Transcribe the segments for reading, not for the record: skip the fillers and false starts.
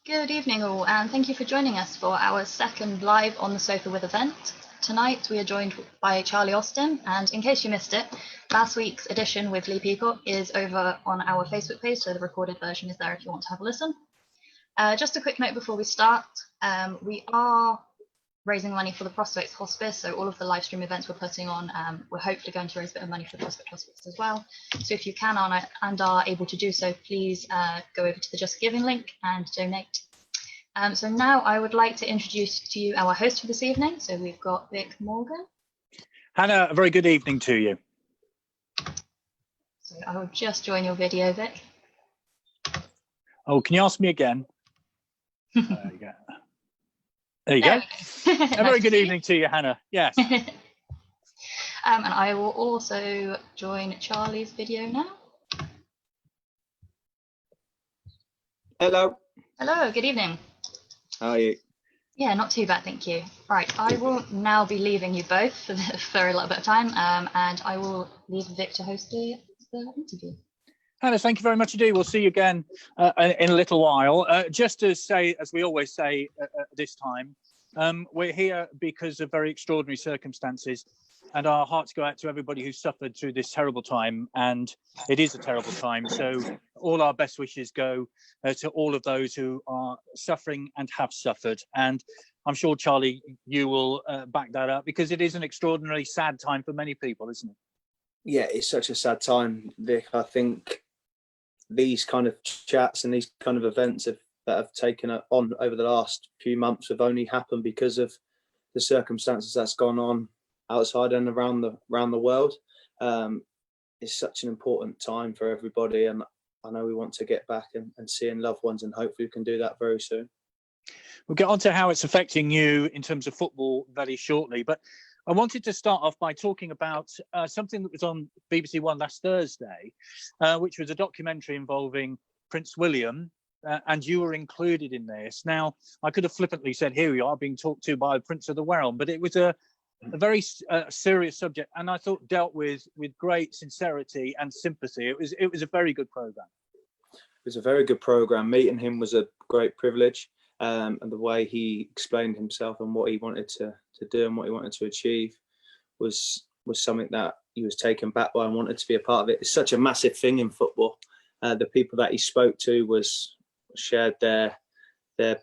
Good evening all, and thank you for joining us for our second Live on the Sofa with event. Tonight we are joined by Charlie Austin, and in case you missed it, last week's edition with Lee Peacock is over on our Facebook page, so the recorded version is there if you want to have a listen. Just a quick note before we start, we are raising money for the Prospect Hospice, so all of the live stream events we're putting on, we're hopefully going to raise a bit of money for the Prospect Hospice as well. So if you can and are able to do so, please go over to the Just Giving link and donate. So now I would like to introduce to you our host for this evening. So we've got Vic Morgan. Hannah, a very good evening to you. So I will just join your video, Vic. Oh, can you ask me again? There you go. There you go. A very good evening to you, Hannah. Yes. And I will also join Charlie's video now. Hello. Hello, good evening. How are you? Yeah, not too bad, thank you. Right, I will now be leaving you both for a little bit of time, and I will leave Vic to host the interview. Hannah, thank you very much indeed. We'll see you again in a little while. Just to say, as we always say at this time, we're here because of very extraordinary circumstances, and our hearts go out to everybody who's suffered through this terrible time, and it is a terrible time. So all our best wishes go to all of those who are suffering and have suffered. And I'm sure, Charlie, you will back that up, because it is an extraordinarily sad time for many people, isn't it? Yeah, it's such a sad time, Vic. I think these kind of chats and these kind of events that have taken on over the last few months have only happened because of the circumstances that's gone on outside and around the world. It's such an important time for everybody, and I know we want to get back and seeing loved ones, and hopefully we can do that very soon. We'll get on to how it's affecting you in terms of football very shortly, but I wanted to start off by talking about something that was on BBC One last Thursday, which was a documentary involving Prince William, and you were included in this. Now, I could have flippantly said, here you are being talked to by a Prince of the Realm, but it was a very serious subject, and I thought dealt with great sincerity and sympathy. It was a very good programme. It was a very good programme. Meeting him was a great privilege, and the way he explained himself and what he wanted to do and what he wanted to achieve was something that he was taken back by and wanted to be a part of it. It's such a massive thing in football. The people that he spoke to shared their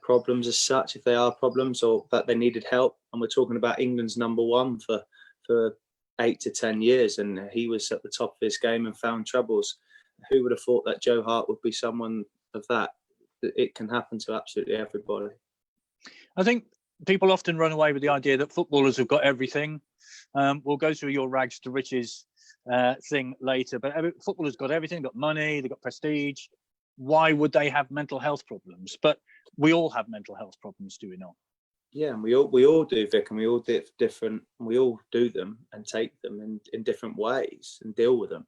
problems as such, if they are problems, or that they needed help. And we're talking about England's number one for 8 to 10 years, and he was at the top of his game and found troubles. Who would have thought that Joe Hart would be someone of that? It can happen to absolutely everybody. I think people often run away with the idea that footballers have got everything. We'll go through your rags to riches thing later, but footballers got everything, got money, they've got prestige. Why would they have mental health problems? But we all have mental health problems, do we not? Yeah, and we all do, Vic, and we all do them and take them in different ways and deal with them.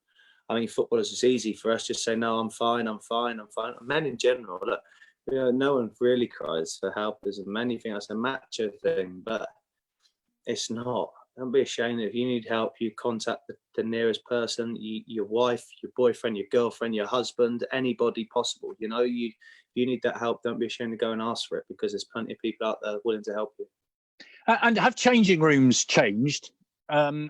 I mean, footballers, it's easy for us to say, no, I'm fine. Men in general, look, no one really cries for help. There's many things, that's a macho thing, but it's not. Don't be ashamed. If you need help, you contact the nearest person, your wife, your boyfriend, your girlfriend, your husband, anybody possible. You need that help. Don't be ashamed to go and ask for it, because there's plenty of people out there willing to help you. And have changing rooms changed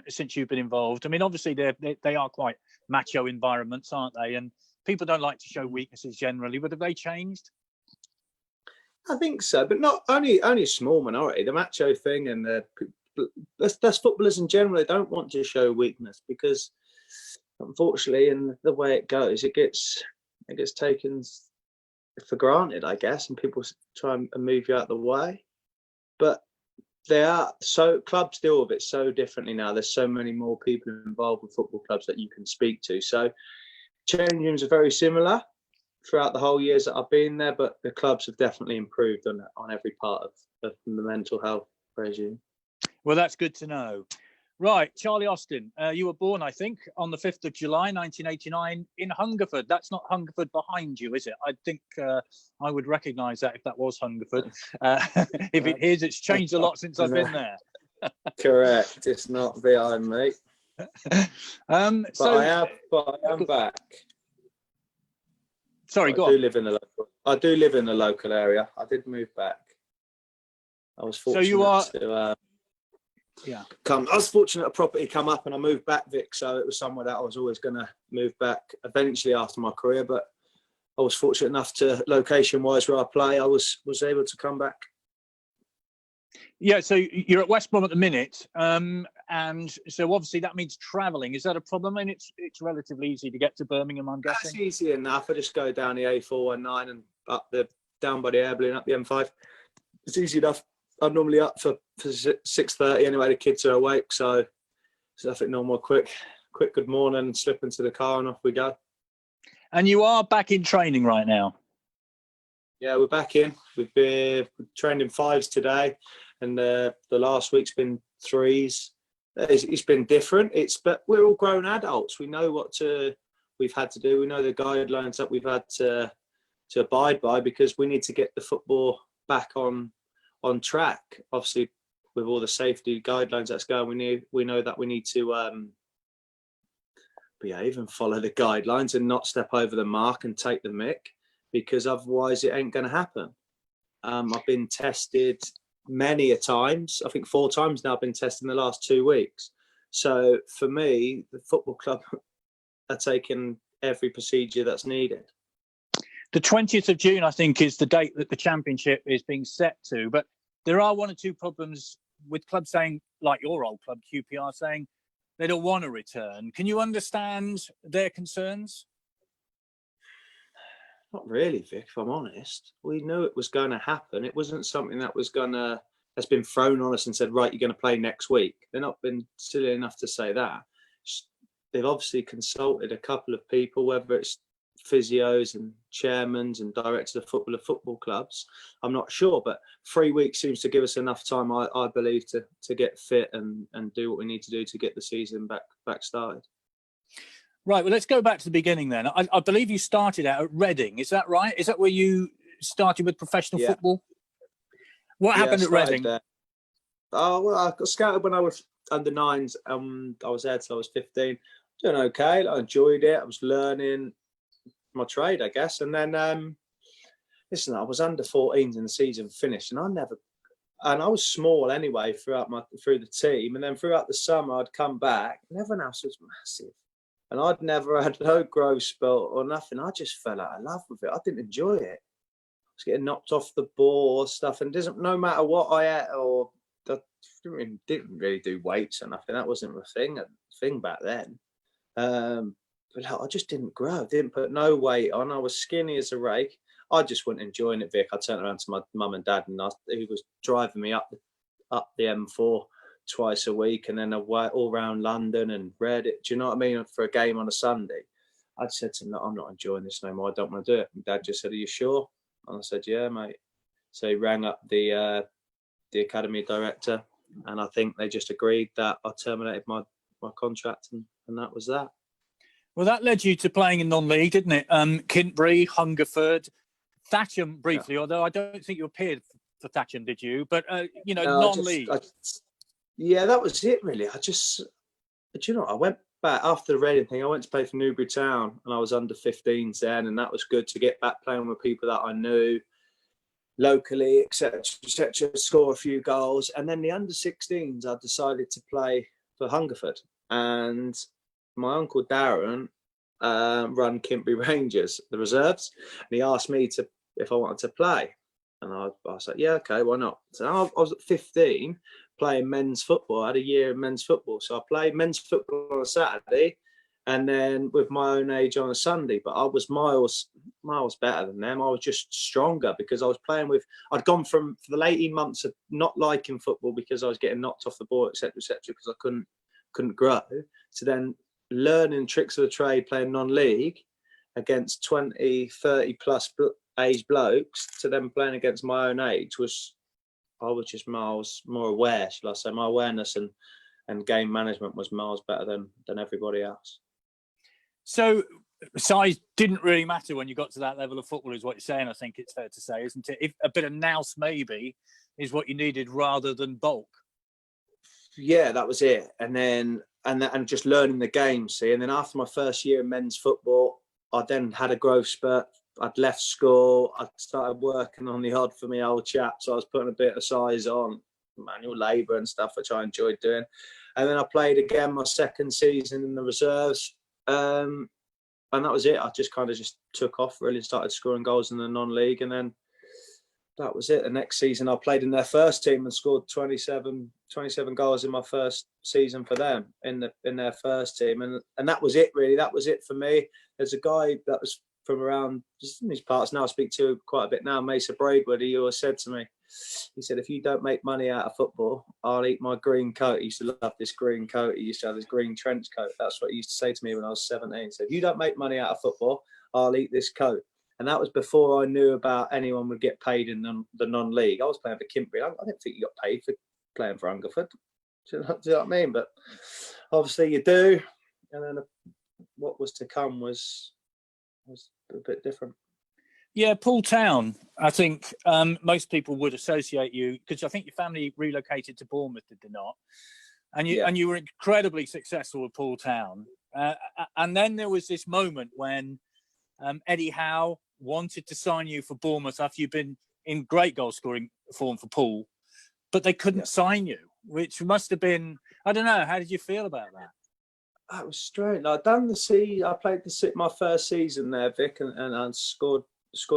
since you've been involved? I mean, obviously they are quite macho environments, aren't they? And people don't like to show weaknesses generally, but have they changed? I think so, but not only a small minority. The macho thing and that's footballers in general. They don't want to show weakness, because unfortunately, in the way it goes, it gets taken for granted, I guess, and people try and move you out of the way. But clubs deal with it so differently now. There's so many more people involved with football clubs that you can speak to. So changing rooms are very similar throughout the whole years that I've been there, but the clubs have definitely improved on every part of the mental health regime. Well, that's good to know. Right, Charlie Austin, you were born, I think, on the 5th of July, 1989 in Hungerford. That's not Hungerford behind you, is it? I think I would recognise that if that was Hungerford. If it is, it's changed a lot since I've been there. Correct, it's not behind me. But I am back. Sorry, go on. I do live in the local I do live in the local area. I did move back. I was fortunate to come. I was fortunate a property come up and I moved back, Vic. So it was somewhere that I was always going to move back eventually after my career. But I was fortunate enough to, location-wise, where I play, I was able to come back. Yeah, so you're at West Brom at the minute, and so obviously that means travelling. Is that a problem? I mean, it's relatively easy to get to Birmingham, I'm guessing. That's easy enough. I just go down the A419 and down by the air balloon up the M5. It's easy enough. I'm normally up for 6:30 anyway. The kids are awake, so it's nothing normal. Quick good morning, slip into the car and off we go. And you are back in training right now? Yeah, we're back in. We've been trained in 5s today, and the last week's been 3s. It's been different. But we're all grown adults. We know what we've had to do. We know the guidelines that we've had to abide by, because we need to get the football back on track. Obviously, with all the safety guidelines that's going, we know that we need to behave and follow the guidelines and not step over the mark and take the mick, because otherwise it ain't going to happen. I've been tested many a times. I think 4 times now I've been tested in the last 2 weeks. So for me, the football club are taking every procedure that's needed. The 20th of June, I think, is the date that the championship is being set to. But there are 1 or 2 problems with clubs saying, like your old club, QPR, saying they don't want to return. Can you understand their concerns? Not really, Vic, if I'm honest. We knew it was going to happen. It wasn't something that's been thrown on us and said, right, you're going to play next week. They've not been silly enough to say that. They've obviously consulted a couple of people, whether it's physios and chairmen and directors of football clubs. I'm not sure, but 3 weeks seems to give us enough time, I believe, to get fit and do what we need to do to get the season back started. Right, well, let's go back to the beginning then. I believe you started out at Reading. Is that right? Is that where you started with professional football? What happened at Reading? Oh, well, I got scouted when I was under 9s. I was there till I was 15. Doing okay. I enjoyed it. I was learning my trade, I guess. And then, listen, I was under 14s and the season finished, and I was small anyway through the team. And then throughout the summer, I'd come back and everyone else was massive. And I'd never had no growth spurt or nothing. I just fell out of love with it. I didn't enjoy it. I was getting knocked off the ball or stuff, and no matter what I ate, or I didn't really do weights or nothing. That wasn't a thing back then. But I just didn't grow. Didn't put no weight on. I was skinny as a rake. I just wasn't enjoying it, Vic. I turned around to my mum and dad, and he was driving me up the M4 twice a week, and then away all around London and Reddit. Do you know what I mean? For a game on a Sunday, I said to him, I'm not enjoying this no more. I don't want to do it. And Dad just said, "Are you sure?" And I said, "Yeah, mate." So he rang up the academy director, and I think they just agreed that I terminated my contract, and that was that. Well, that led you to playing in non-league, didn't it? Kintbury, Hungerford, Thatcham briefly, although I don't think you appeared for Thatcham, did you? But, non-league. Yeah, that was it, really. I went back after the Reading thing. I went to play for Newbury Town, and I was under 15s then, and that was good to get back playing with people that I knew locally, etc., score a few goals. And then the under 16s, I decided to play for Hungerford, and my uncle Darren run Kintbury Rangers, the reserves, and he asked me if I wanted to play, and I was like, yeah, okay, why not? So I was at 15 playing men's football. I had a year in men's football, so I played men's football on a Saturday, and then with my own age on a Sunday. But I was miles better than them. I was just stronger because I was playing with. I'd gone for the 18 months of not liking football because I was getting knocked off the ball, etc., because I couldn't grow, to then learning tricks of the trade, playing non-league against 20, 30 plus age blokes, to then playing against my own age I was just miles more aware, shall I say. My awareness and game management was miles better than everybody else. So size didn't really matter when you got to that level of football, is what you're saying. I think it's fair to say, isn't it? If a bit of nous maybe is what you needed rather than bulk. Yeah, that was it. And then and just learning the game, see. And then after my first year in men's football, I then had a growth spurt I'd left school. I started working on the odd for my old chap, so I was putting a bit of size on, manual labour and stuff, which I enjoyed doing. And then I played again my second season in the reserves, and that was it. I just kind of just took off, really started scoring goals in the non-league, and then that was it. The next season I played in their first team and scored 27 goals in my first season for them in their first team, and that was it really. That was it for me. There's a guy that was from around just in these parts now, I speak to quite a bit now, Mesa Braidwood. He always said to me, he said, if you don't make money out of football, I'll eat my green coat. He used to love this green coat. He used to have this green trench coat. That's what he used to say to me when I was 17. He said, if you don't make money out of football, I'll eat this coat. And that was before I knew about anyone would get paid in the non-league. I was playing for Kimpbury. I didn't think you got paid for playing for Hungerford. Do you know what I mean? But obviously you do. And then what was to come was a bit different. Yeah, Poole Town, I think most people would associate you, because I think your family relocated to Bournemouth, did they not? And you were incredibly successful with Poole Town. And then there was this moment when Eddie Howe wanted to sign you for Bournemouth after you'd been in great goal scoring form for Poole, but they couldn't sign you, which must have been, I don't know, how did you feel about that? That was strange. I played my first season there, Vic, and I scored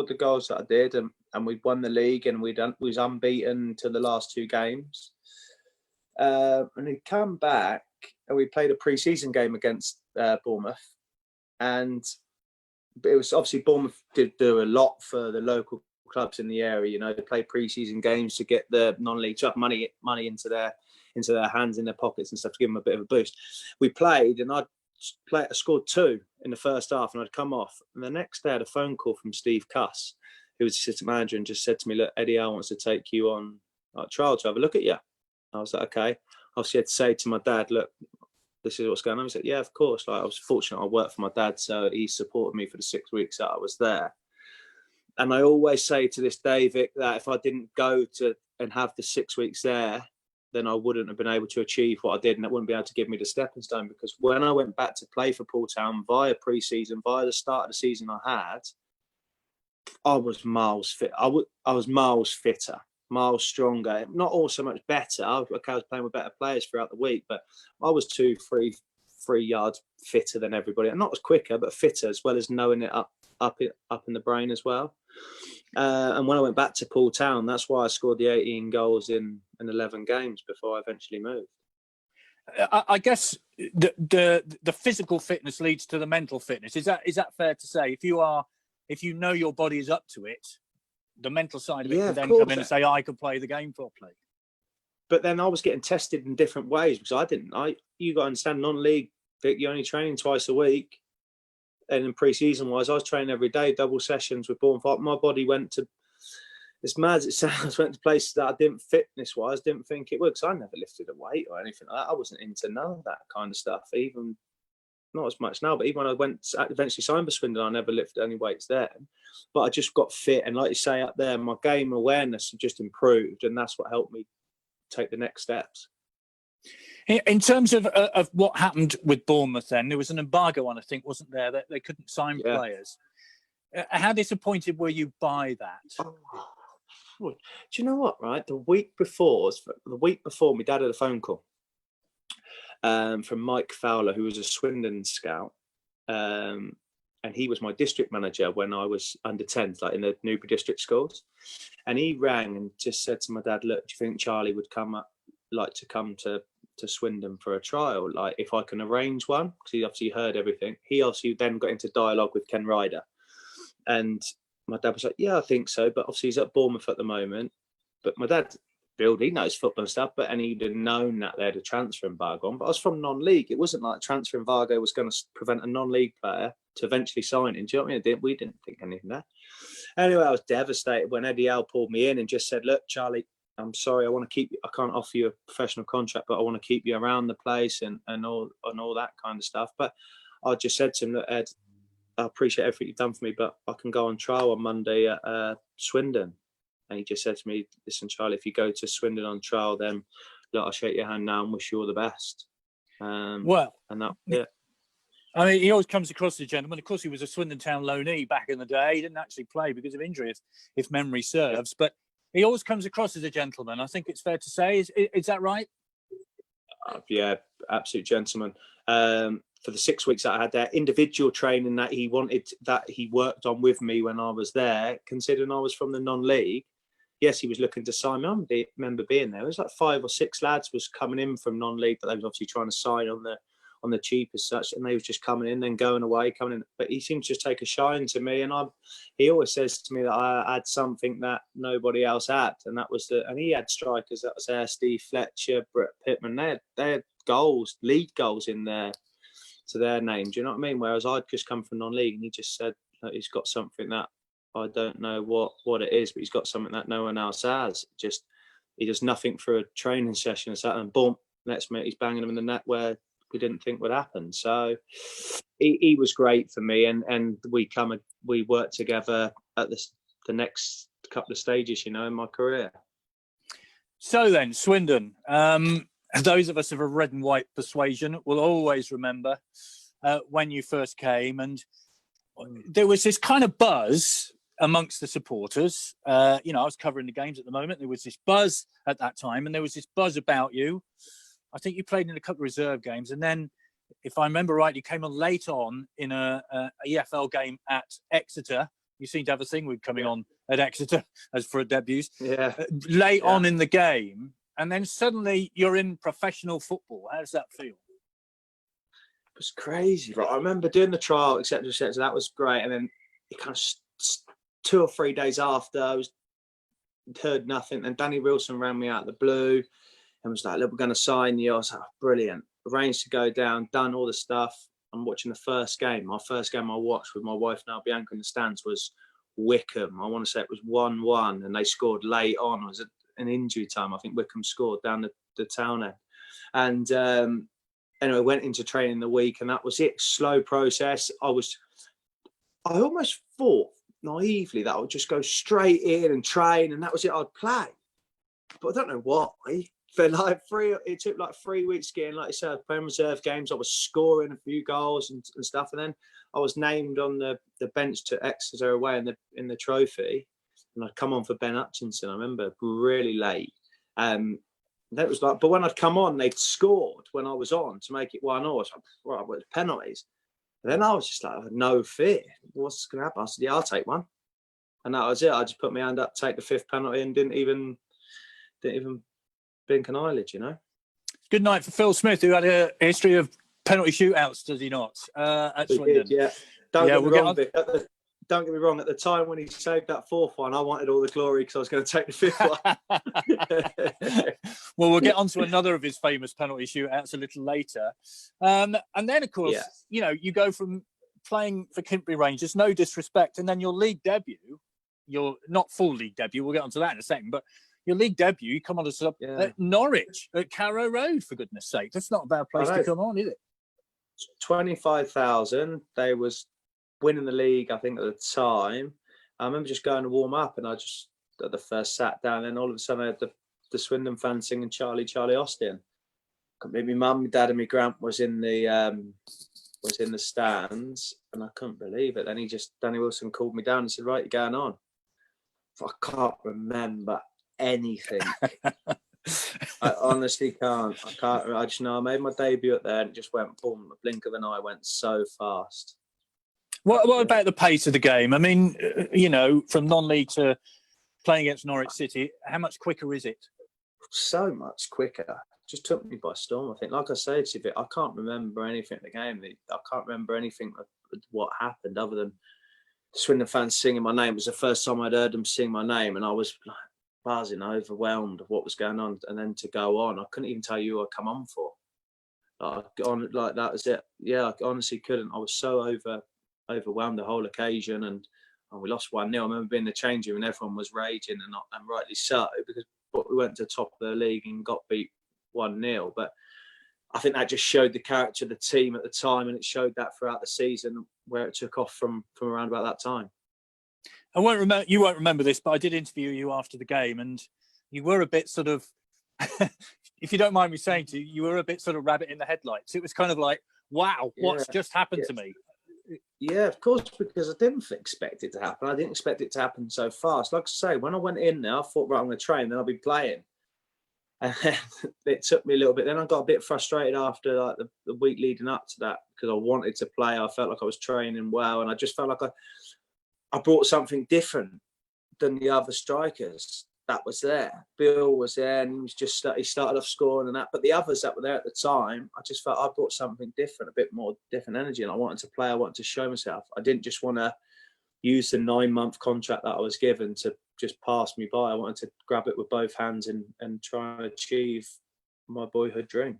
the goals that I did, and we won the league, and we was unbeaten to the last two games. And he came back, and we played a pre-season game against Bournemouth, and it was obviously Bournemouth did do a lot for the local clubs in the area. You know, they play pre-season games to get the non-league to have money into their hands, in their pockets and stuff, to give them a bit of a boost. We played, and I scored 2 in the first half, and I'd come off. And the next day I had a phone call from Steve Cuss, who was assistant manager, and just said to me, look, Eddie Howe wants to take you on trial to have a look at you. I was like, okay. Obviously I had to say to my dad, look, this is what's going on. He said, yeah, of course. Like, I was fortunate I worked for my dad, so he supported me for the 6 weeks that I was there. And I always say to this day, Vic, that if I didn't go to and have the 6 weeks there, then I wouldn't have been able to achieve what I did, and that wouldn't be able to give me the stepping stone. Because when I went back to play for Poole Town via pre-season, via the start of the season I had, I was miles fit. I was miles fitter, miles stronger. Not all so much better. I was playing with better players throughout the week, but I was 2-3 yards fitter than everybody. And not as quicker, but fitter, as well as knowing it up in the brain as well. And when I went back to Poole Town, that's why I scored the 18 goals in 11 games before I eventually moved. I guess the physical fitness leads to the mental fitness. Is that fair to say? If you know your body is up to it, the mental side of it can then come in and say, I can play the game properly. But then I was getting tested in different ways, because you got to understand, non-league, Vic, you're only training twice a week. And in pre-season wise, I was training every day, double sessions with Bournemouth. My body went to, as mad as it sounds, went to places that I didn't, fitness wise, didn't think it would, because I never lifted a weight or anything like that. I wasn't into none of that kind of stuff, even not as much now, but even when I eventually signed for Swindon, I never lifted any weights then. But I just got fit, and like you say up there, my game awareness just improved, and that's what helped me take the next steps. In terms of what happened with Bournemouth, then there was an embargo on, I think, wasn't there, that they couldn't sign players. How disappointed were you by that? Do you know what? Right, the week before, my dad had a phone call from Mike Fowler, who was a Swindon scout, and he was my district manager when I was under 10s, like in the Newbury district schools. And he rang and just said to my dad, "Look, do you think Charlie would come to Swindon for a trial? Like, if I can arrange one?" Because he obviously heard everything. He obviously then got into dialogue with Ken Ryder, and my dad was like, "Yeah, I think so." But obviously he's at Bournemouth at the moment. But my dad, he knows football and stuff, and he'd have known that they had a transfer embargo on. But I was from non-league. It wasn't like transfer embargo was going to prevent a non-league player to eventually sign him. Do you know what I mean? We didn't think anything of that. Anyway, I was devastated when Eddie Howe pulled me in and just said, "Look, Charlie, I'm sorry, I want to keep you. I can't offer you a professional contract, but I want to keep you around the place and all that kind of stuff." But I just said to him, "Look, Ed, I appreciate everything you've done for me, but I can go on trial on Monday at Swindon." And he just said to me, "Listen, Charlie, if you go to Swindon on trial, then look, I'll shake your hand now and wish you all the best." And that, yeah. I mean, he always comes across as a gentleman. Of course, he was a Swindon Town loanee back in the day. He didn't actually play because of injury, if memory serves. But he always comes across as a gentleman. I think it's fair to say. Is that right? Yeah, absolute gentleman. For the 6 weeks that I had there, individual training that he worked on with me when I was there, considering I was from the non-league. Yes, he was looking to sign me. I remember being there. It was like 5 or 6 lads was coming in from non-league that they was obviously trying to sign on the cheap as such, and they was just coming in, then going away, coming in. But he seemed to just take a shine to me, and he always says to me that I had something that nobody else had, and that was and he had strikers that was there, Steve Fletcher, Brett Pittman. They had goals, league goals in there to their name. Do you know what I mean? Whereas I'd just come from non-league, and he just said that he's got something that I don't know what it is, but he's got something that no one else has. Just he does nothing for a training session and that, and boom, next minute he's banging them in the net where we didn't think would happen. So he was great for me, and we worked together at the next couple of stages, in my career. So then, Swindon. Those of us of a red and white persuasion will always remember when you first came, and there was this kind of buzz amongst the supporters. I was covering the games at the moment. There was this buzz at that time, and there was this buzz about you. I think you played in a couple of reserve games, and then, if I remember right, you came on late on in a EFL game at Exeter. You seem to have a thing with coming on at Exeter as for debuts. Yeah. Late on in the game, and then suddenly you're in professional football. How does that feel? It was crazy, right? I remember doing the trial, etc., etc. That was great, and then it kind of 2 or 3 days after, I heard nothing. And Danny Wilson ran me out of the blue and was like, "Look, we're going to sign you." I was like, brilliant. Arranged to go down, done all the stuff. I'm watching the first game. My first game I watched with my wife now, Bianca, in the stands was Wickham. I want to say it was 1-1, and they scored late on. It was an injury time. I think Wickham scored down the town end. And anyway, went into training the week, and that was it. Slow process. I almost thought naively that I would just go straight in and train, and that was it. I'd play, but I don't know why. For it took like 3 weeks getting, like you said, playing reserve games. I was scoring a few goals and stuff, and then I was named on the bench to Exeter away in the trophy, and I'd come on for Ben Hutchinson. I remember really late. That was like, but when I'd come on, they'd scored when I was on to make it 1-0. I was like, right, well, it's penalties. And then I was just like, I had no fear. What's going to happen? I said, yeah, I'll take one. And that was it. I just put my hand up, take the 5th penalty, and didn't even blink an eyelid, Good night for Phil Smith, who had a history of penalty shootouts, does he not? At Swindon. Yeah. Don't get me wrong. At the time when he saved that 4th one, I wanted all the glory because I was going to take the 5th one. Well, we'll get on to another of his famous penalty shootouts a little later. And then, of course, you go from playing for Kintbury Rangers, no disrespect, and then your league debut, your not full league debut, we'll get onto that in a second, but your league debut, you come on to at Norwich, at Carrow Road, for goodness sake. That's not a bad place to come on, is it? 25,000. They was winning the league, I think, at the time. I remember just going to warm up, and I just, at the first, sat down, and all of a sudden I had the Swindon fans singing Charlie, Charlie Austin. My mum, my dad and my grand was in the stands, and I couldn't believe it. Then Danny Wilson called me down and said, right, you're going on. I can't remember anything. I honestly can't. I just know I made my debut at there, and it just went boom. A blink of an eye went so fast. What about the pace of the game? I mean, from non-league to playing against Norwich City, how much quicker is it? So much quicker. It just took me by storm, I think. Like I said to you, I can't remember anything in the game. I can't remember anything of what happened other than Swindon fans singing my name. It was the first time I'd heard them sing my name, and I was like buzzing, overwhelmed of what was going on. And then to go on, I couldn't even tell you who I come on for. Like that was it. Yeah, I honestly couldn't. I was so overwhelmed the whole occasion, and we lost 1-0. I remember being in the change room and everyone was raging, and rightly so, because we went to the top of the league and got beat 1-0. But I think that just showed the character of the team at the time, and it showed that throughout the season where it took off from around about that time. You won't remember this, but I did interview you after the game, and you were a bit sort of if you don't mind me saying to you, you were a bit sort of rabbit in the headlights. It was kind of like, wow, what's just happened to me? Yeah, of course, because I didn't expect it to happen. I didn't expect it to happen so fast. Like I say, when I went in there, I thought, right, I'm going to train, then I'll be playing. And it took me a little bit. Then I got a bit frustrated after like the week leading up to that, because I wanted to play. I felt like I was training well, and I just felt like I brought something different than the other strikers that was there. Bill was there, and he started off scoring and that. But the others that were there at the time, I just felt I brought something different, a bit more different energy, and I wanted to play. I wanted to show myself. I didn't just want to use the 9-month contract that I was given to just pass me by. I wanted to grab it with both hands and try and achieve my boyhood dream.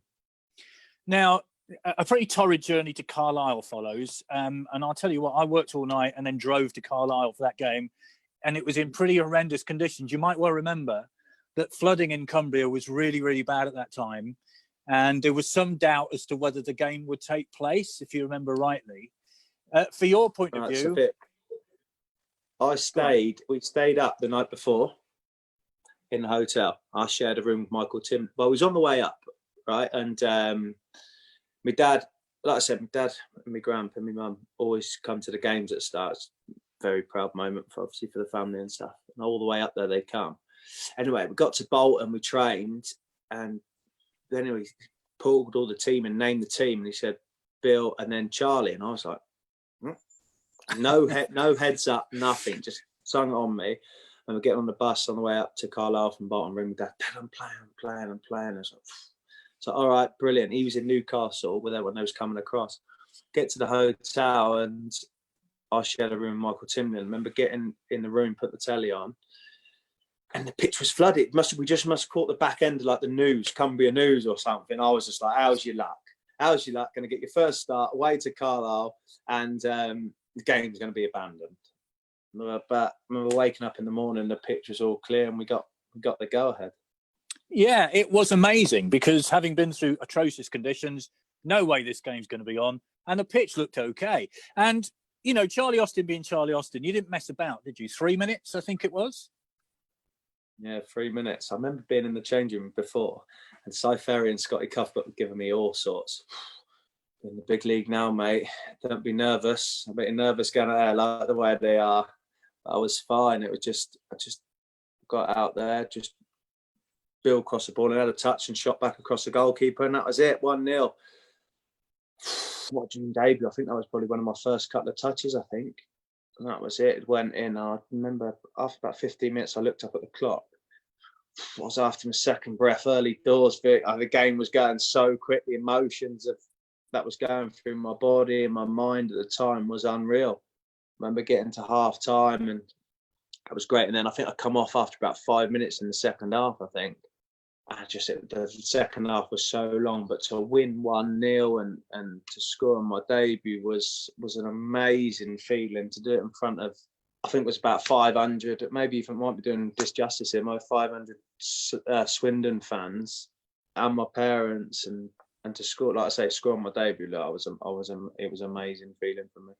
Now, a pretty torrid journey to Carlisle follows. And I'll tell you what, I worked all night and then drove to Carlisle for that game. And it was in pretty horrendous conditions. You might well remember that flooding in Cumbria was really, really bad at that time. And there was some doubt as to whether the game would take place, if you remember rightly. For your point of view... we stayed up the night before in the hotel. I shared a room with Michael Tim. Well, I was on the way up, right? And my dad, like I said, my dad and my grandpa and my mum always come to the games at the start. It's a very proud moment, obviously, for the family and stuff. And all the way up there, they come. Anyway, we got to Bolton, we trained, and then he pulled all the team and named the team. And he said, Bill, and then Charlie. And I was like, no heads up, nothing, just sung it on me. And we're getting on the bus on the way up to Carlisle from Bolton, ring Dad, I'm playing. I was like, so all right, brilliant. He was in Newcastle with everyone that was coming across. Get to the hotel, and I shared a room with Michael Timlin. I remember getting in the room, put the telly on, and the pitch was flooded. We just must have caught the back end of like the news, Cumbria News or something. I was just like, how's your luck? Going to get your first start away to Carlisle, and the game's going to be abandoned. But I remember waking up in the morning, the pitch was all clear, and we got the go-ahead. Yeah, it was amazing, because having been through atrocious conditions, no way this game's going to be on, and the pitch looked okay. And, you know, Charlie Austin being Charlie Austin, you didn't mess about, did you? 3 minutes, I think it was? Yeah, 3 minutes. I remember being in the changing room before, and Cy Ferry and Scotty Cuthbert were giving me all sorts. In the big league now, mate. Don't be nervous. I'm a bit nervous going out there, like the way they are. But I was fine. It was I just got out there, just Bill crossed the ball and had a touch and shot back across the goalkeeper, and that was it. 1-0. What dream debut? I think that was probably one of my first couple of touches, I think. And that was it. It went in. I remember after about 15 minutes, I looked up at the clock. I was after my second breath, early doors. The game was going so quick. The emotions that was going through my body and my mind at the time was unreal. I remember getting to half time, and that was great. And then I think I come off after about 5 minutes in the second half, I think. The second half was so long, but to win 1-0 and to score on my debut was an amazing feeling. To do it in front of, I think it was about 500, maybe even might be doing disjustice here, my 500 Swindon fans and my parents, and to score, like I say, score on my debut, it was an amazing feeling for me.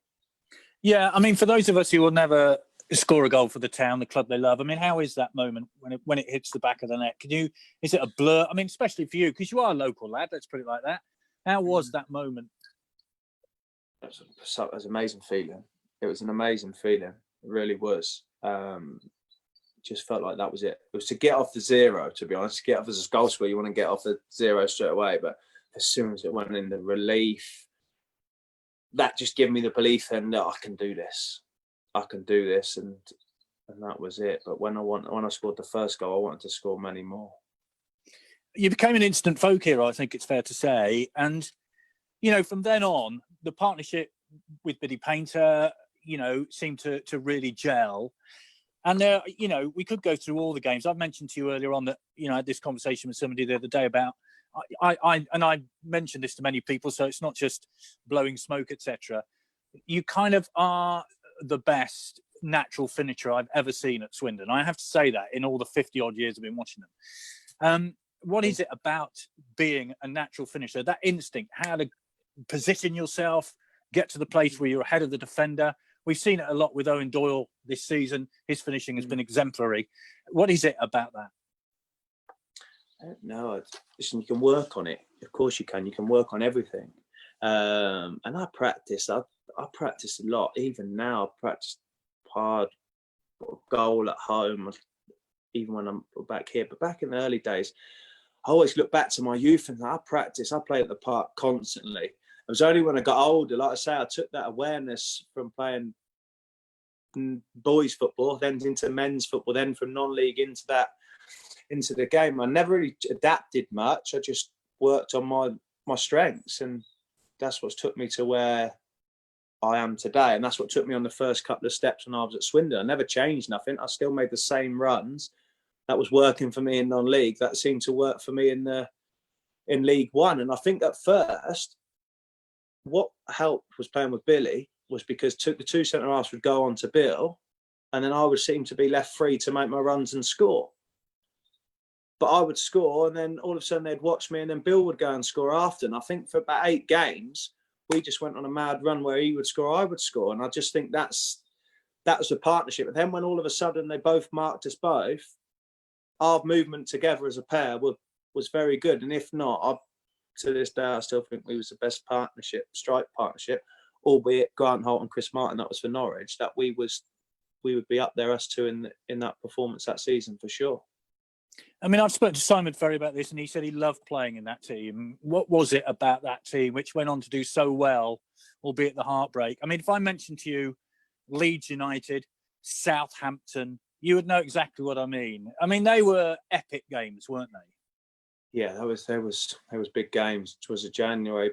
Yeah, I mean, for those of us who will never score a goal for the town, the club they love, I mean, how is that moment when it hits the back of the net? Is it a blur? I mean, especially for you, because you are a local lad, let's put it like that. How was that moment? It was an amazing feeling. It was an amazing feeling. It really was. Just felt like that was it. It was to get off the zero, to be honest. To get off as a goal scorer, you want to get off the zero straight away. But as soon as it went in, the relief, that just gave me the belief then that I can do this. And that was it. But when I scored the first goal, I wanted to score many more. You became an instant folk hero, I think it's fair to say. And, you know, from then on, the partnership with Biddy Painter, you know, seemed to really gel. And there, you know, we could go through all the games. I've mentioned to you earlier on that, you know, I had this conversation with somebody the other day about, I mentioned this to many people, so it's not just blowing smoke, etc. You kind of are the best natural finisher I've ever seen at Swindon. I have to say that in all the 50 odd years I've been watching them. What is it about being a natural finisher? That instinct, how to position yourself, get to the place where you're ahead of the defender. We've seen it a lot with Owen Doyle this season. His finishing has been exemplary. What is it about that? I don't know. Listen, you can work on it. Of course you can. You can work on everything. And I practice. I practice a lot. Even now, I practice hard. Goal at home, even when I'm back here. But back in the early days, I always look back to my youth and I played at the park constantly. It was only when I got older, like I say, I took that awareness from playing boys football, then into men's football, then from non-league into the game. I never really adapted much. I just worked on my strengths, and that's what's took me to where I am today. And that's what took me on the first couple of steps when I was at Swindon. I never changed nothing. I still made the same runs. That was working for me in non-league. That seemed to work for me in League One. And I think at first, what helped was playing with Billy, was because the two centre-halves would go on to Bill, and then I would seem to be left free to make my runs and score. But I would score, and then all of a sudden they'd watch me, and then Bill would go and score after. And I think for about 8 games, we just went on a mad run where he would score, I would score. And I just think that was the partnership. And then when all of a sudden they both marked us both, our movement together as a pair was very good. And if not, to this day, I still think we was the best strike partnership, albeit Grant Holt and Chris Martin, that was for Norwich, that we would be up there, us two, in that performance that season for sure. I mean, I've spoken to Simon Ferry about this, and he said he loved playing in that team. What was it about that team which went on to do so well, albeit the heartbreak? I mean, if I mentioned to you Leeds United, Southampton, you would know exactly what I mean. I mean, they were epic games, weren't they? Yeah, there was big games. It was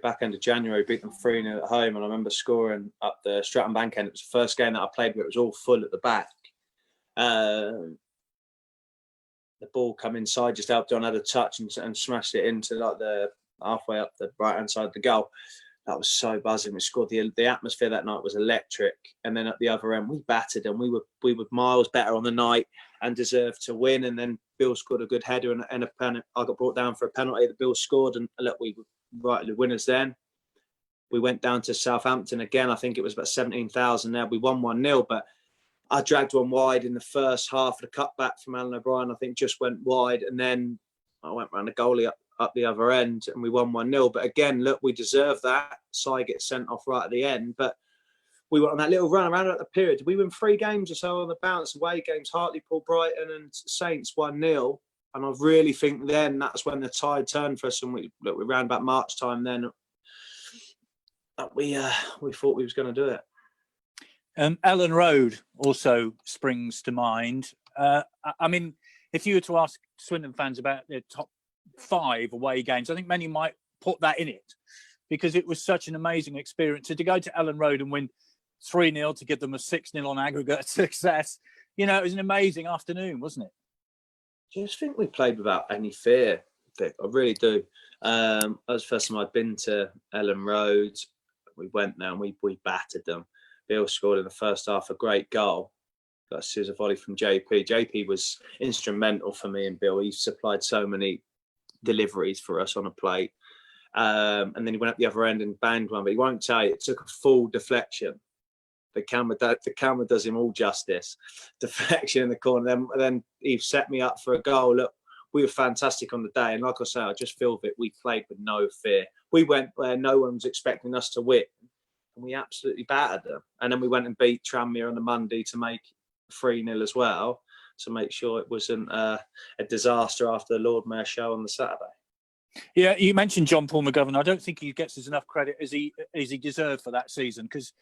back end of January, beat them 3-0 at home, and I remember scoring up the Stratton Bank end. It was the first game that I played where it was all full at the back. The ball come inside, just helped on, had a touch and smashed it into like the halfway up the right hand side of the goal. That was so buzzing. We scored. The atmosphere that night was electric. And then at the other end, we battered them. We were miles better on the night and deserved to win. And then Bill scored a good header and a penalty. I got brought down for a penalty that Bill scored, and look, we were rightly winners then. We went down to Southampton again. I think it was about 17,000 there. We won 1-0, but I dragged one wide in the first half. The cutback from Alan O'Brien, I think, just went wide, and then I went round the goalie up the other end, and we won 1-0. But again, look, we deserve that. Si gets sent off right at the end, but we went on that little run around at the period. We win 3 games or so on the bounce, away games: Hartlepool, Brighton, and Saints 1-0. And I really think then that's when the tide turned for us, and we ran about March time then. We thought we was going to do it. Ellen Road also springs to mind. I mean, if you were to ask Swindon fans about their top 5 away games, I think many might put that in it, because it was such an amazing experience. So to go to Ellen Road and win 3-0 to give them a 6-0 on aggregate success, it was an amazing afternoon, wasn't it? I just think we played without any fear, Vic. I really do. That was the first time I'd been to Ellen Road. We went there and we battered them. Bill scored in the first half a great goal. Got a series of volley from JP. JP was instrumental for me and Bill. He supplied so many deliveries for us on a plate. And then he went up the other end and banged one, but he won't tell you, it took a full deflection. The camera does him all justice. Deflection in the corner. Then he set me up for a goal. Look, we were fantastic on the day. And like I say, I just feel that we played with no fear. We went where no one was expecting us to win, and we absolutely battered them. And then we went and beat Tranmere on the Monday to make 3-0 as well, to make sure it wasn't a disaster after the Lord Mayor show on the Saturday. Yeah, you mentioned John Paul Mcgovern. I don't think he gets as enough credit as he deserved for that season, because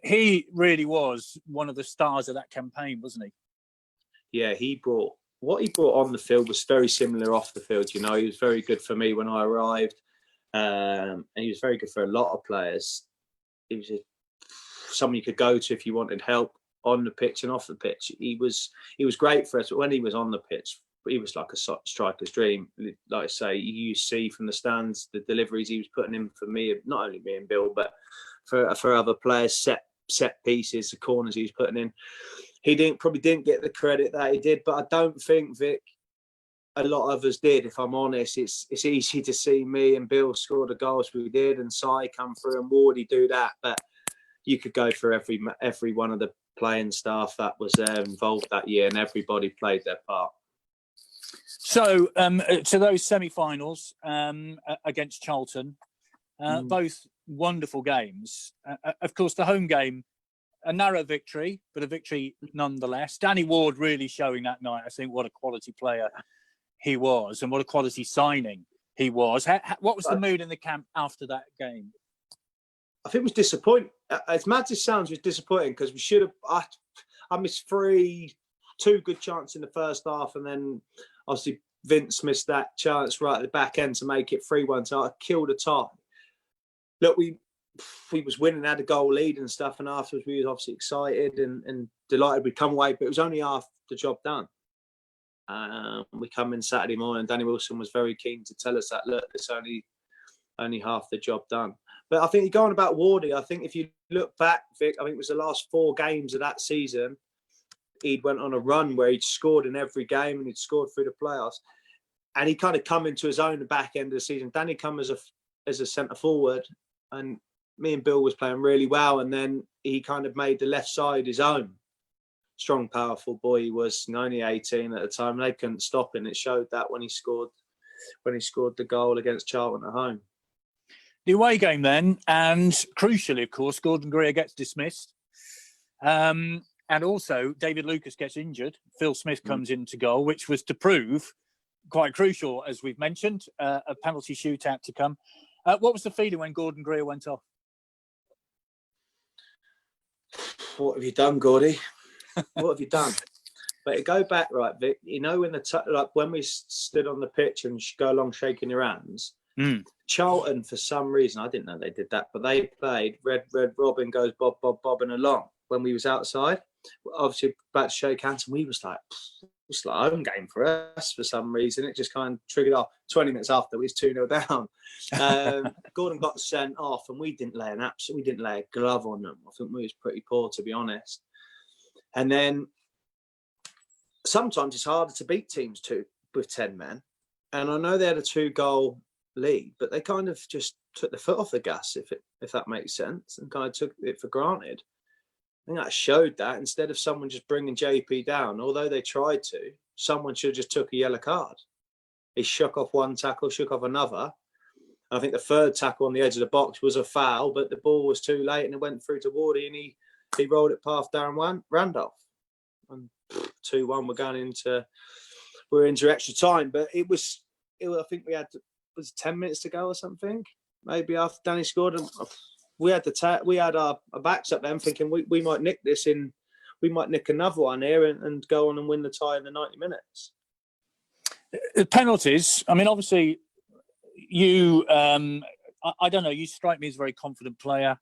he really was one of the stars of that campaign, wasn't he? Yeah, what he brought on the field was very similar off the field. He was very good for me when I arrived, and he was very good for a lot of players. He was someone you could go to if you wanted help on the pitch and off the pitch. He was great for us, but when he was on the pitch, he was like a striker's dream. Like I say, you see from the stands the deliveries he was putting in for me, not only me and Bill, but for other players, set pieces, the corners he was putting in. He probably didn't get the credit that he did, but I don't think, Vic, a lot of us did. If I'm honest, it's easy to see me and Bill score the goals we did, and Si come through and Wardy do that. But you could go for every one of the playing staff that was involved that year, and everybody played their part. So to those semi-finals against Charlton, both wonderful games. Of course, the home game, a narrow victory, but a victory nonetheless. Danny Ward really showing that night, I think, what a quality player he was and what a quality signing he was. What was the mood in the camp after that game? I think it was disappointing. As mad as it sounds, it was disappointing because we should have. I missed two good chances in the first half, and then obviously Vince missed that chance right at the back end to make it 3-1. So I killed a tie. Look, we was winning, had a goal lead and stuff, and afterwards we was obviously excited and delighted we'd come away, but it was only half the job done. We come in Saturday morning. Danny Wilson was very keen to tell us that, look, it's only half the job done. But I think you're going about Wardy. I think if you look back, Vic, I think it was the last 4 games of that season, he'd went on a run where he'd scored in every game and he'd scored through the playoffs. And he kind of come into his own at the back end of the season. Danny come as a centre forward, and me and Bill was playing really well. And then he kind of made the left side his own. Strong, powerful boy he was, only 18 at the time. They couldn't stop him. It showed that when he scored the goal against Charlton at home. The away game then, and crucially, of course, Gordon Greer gets dismissed. And also, David Lucas gets injured. Phil Smith comes into goal, which was to prove, quite crucial, as we've mentioned, a penalty shootout to come. What was the feeling when Gordon Greer went off? What have you done, Gordy? What have you done? But go back, right, Vic, you know, when we stood on the pitch and go along shaking your hands, Charlton, for some reason, I didn't know they did that, but they played Red Robin goes bobbing along when we was outside. Obviously, about to shake hands, and we was like, it's like a home game for us for some reason. It just kind of triggered off. 20 minutes after, we was 2-0 down. Gordon got sent off, and we didn't lay a glove on them. I think we was pretty poor, to be honest. And then sometimes it's harder to beat teams with 10 men. And I know they had a 2-goal lead, but they kind of just took the foot off the gas, if that makes sense, and kind of took it for granted. I think that showed that instead of someone just bringing JP down, although they tried to, someone should have just took a yellow card. He shook off one tackle, shook off another. I think the third tackle on the edge of the box was a foul, but the ball was too late and it went through to Wardy, and he rolled it past Darren Randolph. And 2-1, we're into extra time. But I think we had, was it 10 minutes to go or something? Maybe after Danny scored, and we had our backs up then, thinking we might nick this we might nick another one here and go on and win the tie in the 90 minutes. Penalties. I mean, obviously, you. I don't know. You strike me as a very confident player.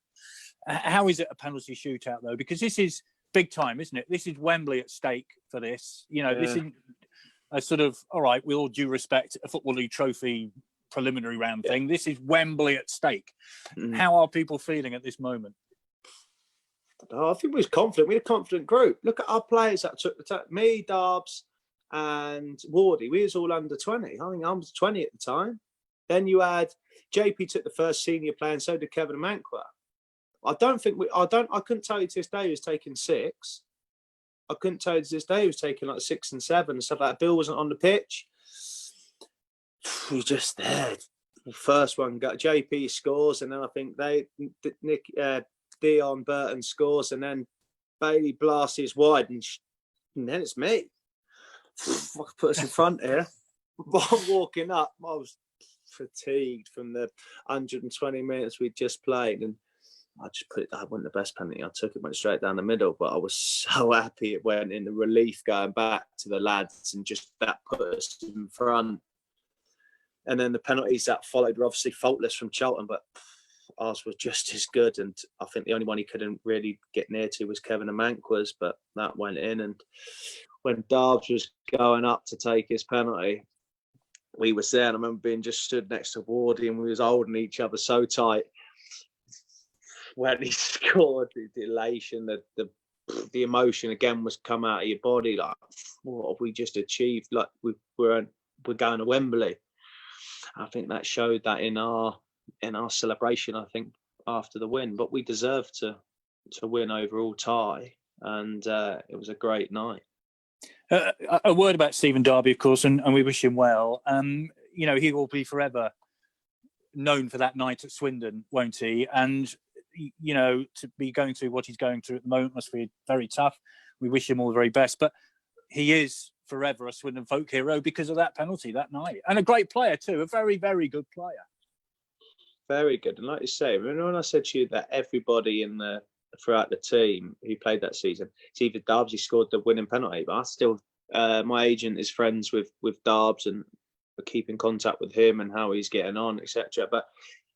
How is it a penalty shootout though? Because this is big time, isn't it? This is Wembley at stake for this. You know, This is a sort of, all right, with all due respect, a Football League trophy preliminary round thing. This is Wembley at stake. How are people feeling at this moment? I think we was confident. We had a confident group. Look at our players that took the time. Me, Darbs, and Wardy. We was all under 20. I think I was 20 at the time. Then you had JP took the first senior play, and so did Kevin and Mankwa. I couldn't tell you to this day he was taking 6. I couldn't tell you to this day he was taking like 6 and 7 and stuff like that. Bill wasn't on the pitch. He was just there. The first one got JP scores, and then I think Dion Burton scores, and then Bailey blasts his wide, and then it's me. Put us in front here. I'm walking up. I was fatigued from the 120 minutes we'd just played, and I just put it. That wasn't the best penalty. I took it, went straight down the middle, but I was so happy it went in. The relief going back to the lads, and just that put us in front. And then the penalties that followed were obviously faultless from Charlton, but ours was just as good. And I think the only one he couldn't really get near to was Kevin and Mankwa's, but that went in. And when Darbs was going up to take his penalty, we were there, and I remember being just stood next to Wardy, and we was holding each other so tight. When he scored, the elation, the emotion again was come out of your body. Like, what have we just achieved? Like we're going to Wembley. I think that showed that in our celebration. I think after the win, but we deserved to win overall tie, and it was a great night. A word about Stephen Darby, of course, and we wish him well. He will be forever known for that night at Swindon, won't he? And, to be going through what he's going through at the moment must be very tough. We wish him all the very best. But he is forever a Swindon folk hero because of that penalty that night. And a great player too, a very, very good player. Very good. And like you say, remember when I said to you that everybody throughout the team who played that season, it's either Darbs, he scored the winning penalty, but I still, my agent is friends with Darbs and I keep in contact with him and how he's getting on, etc. But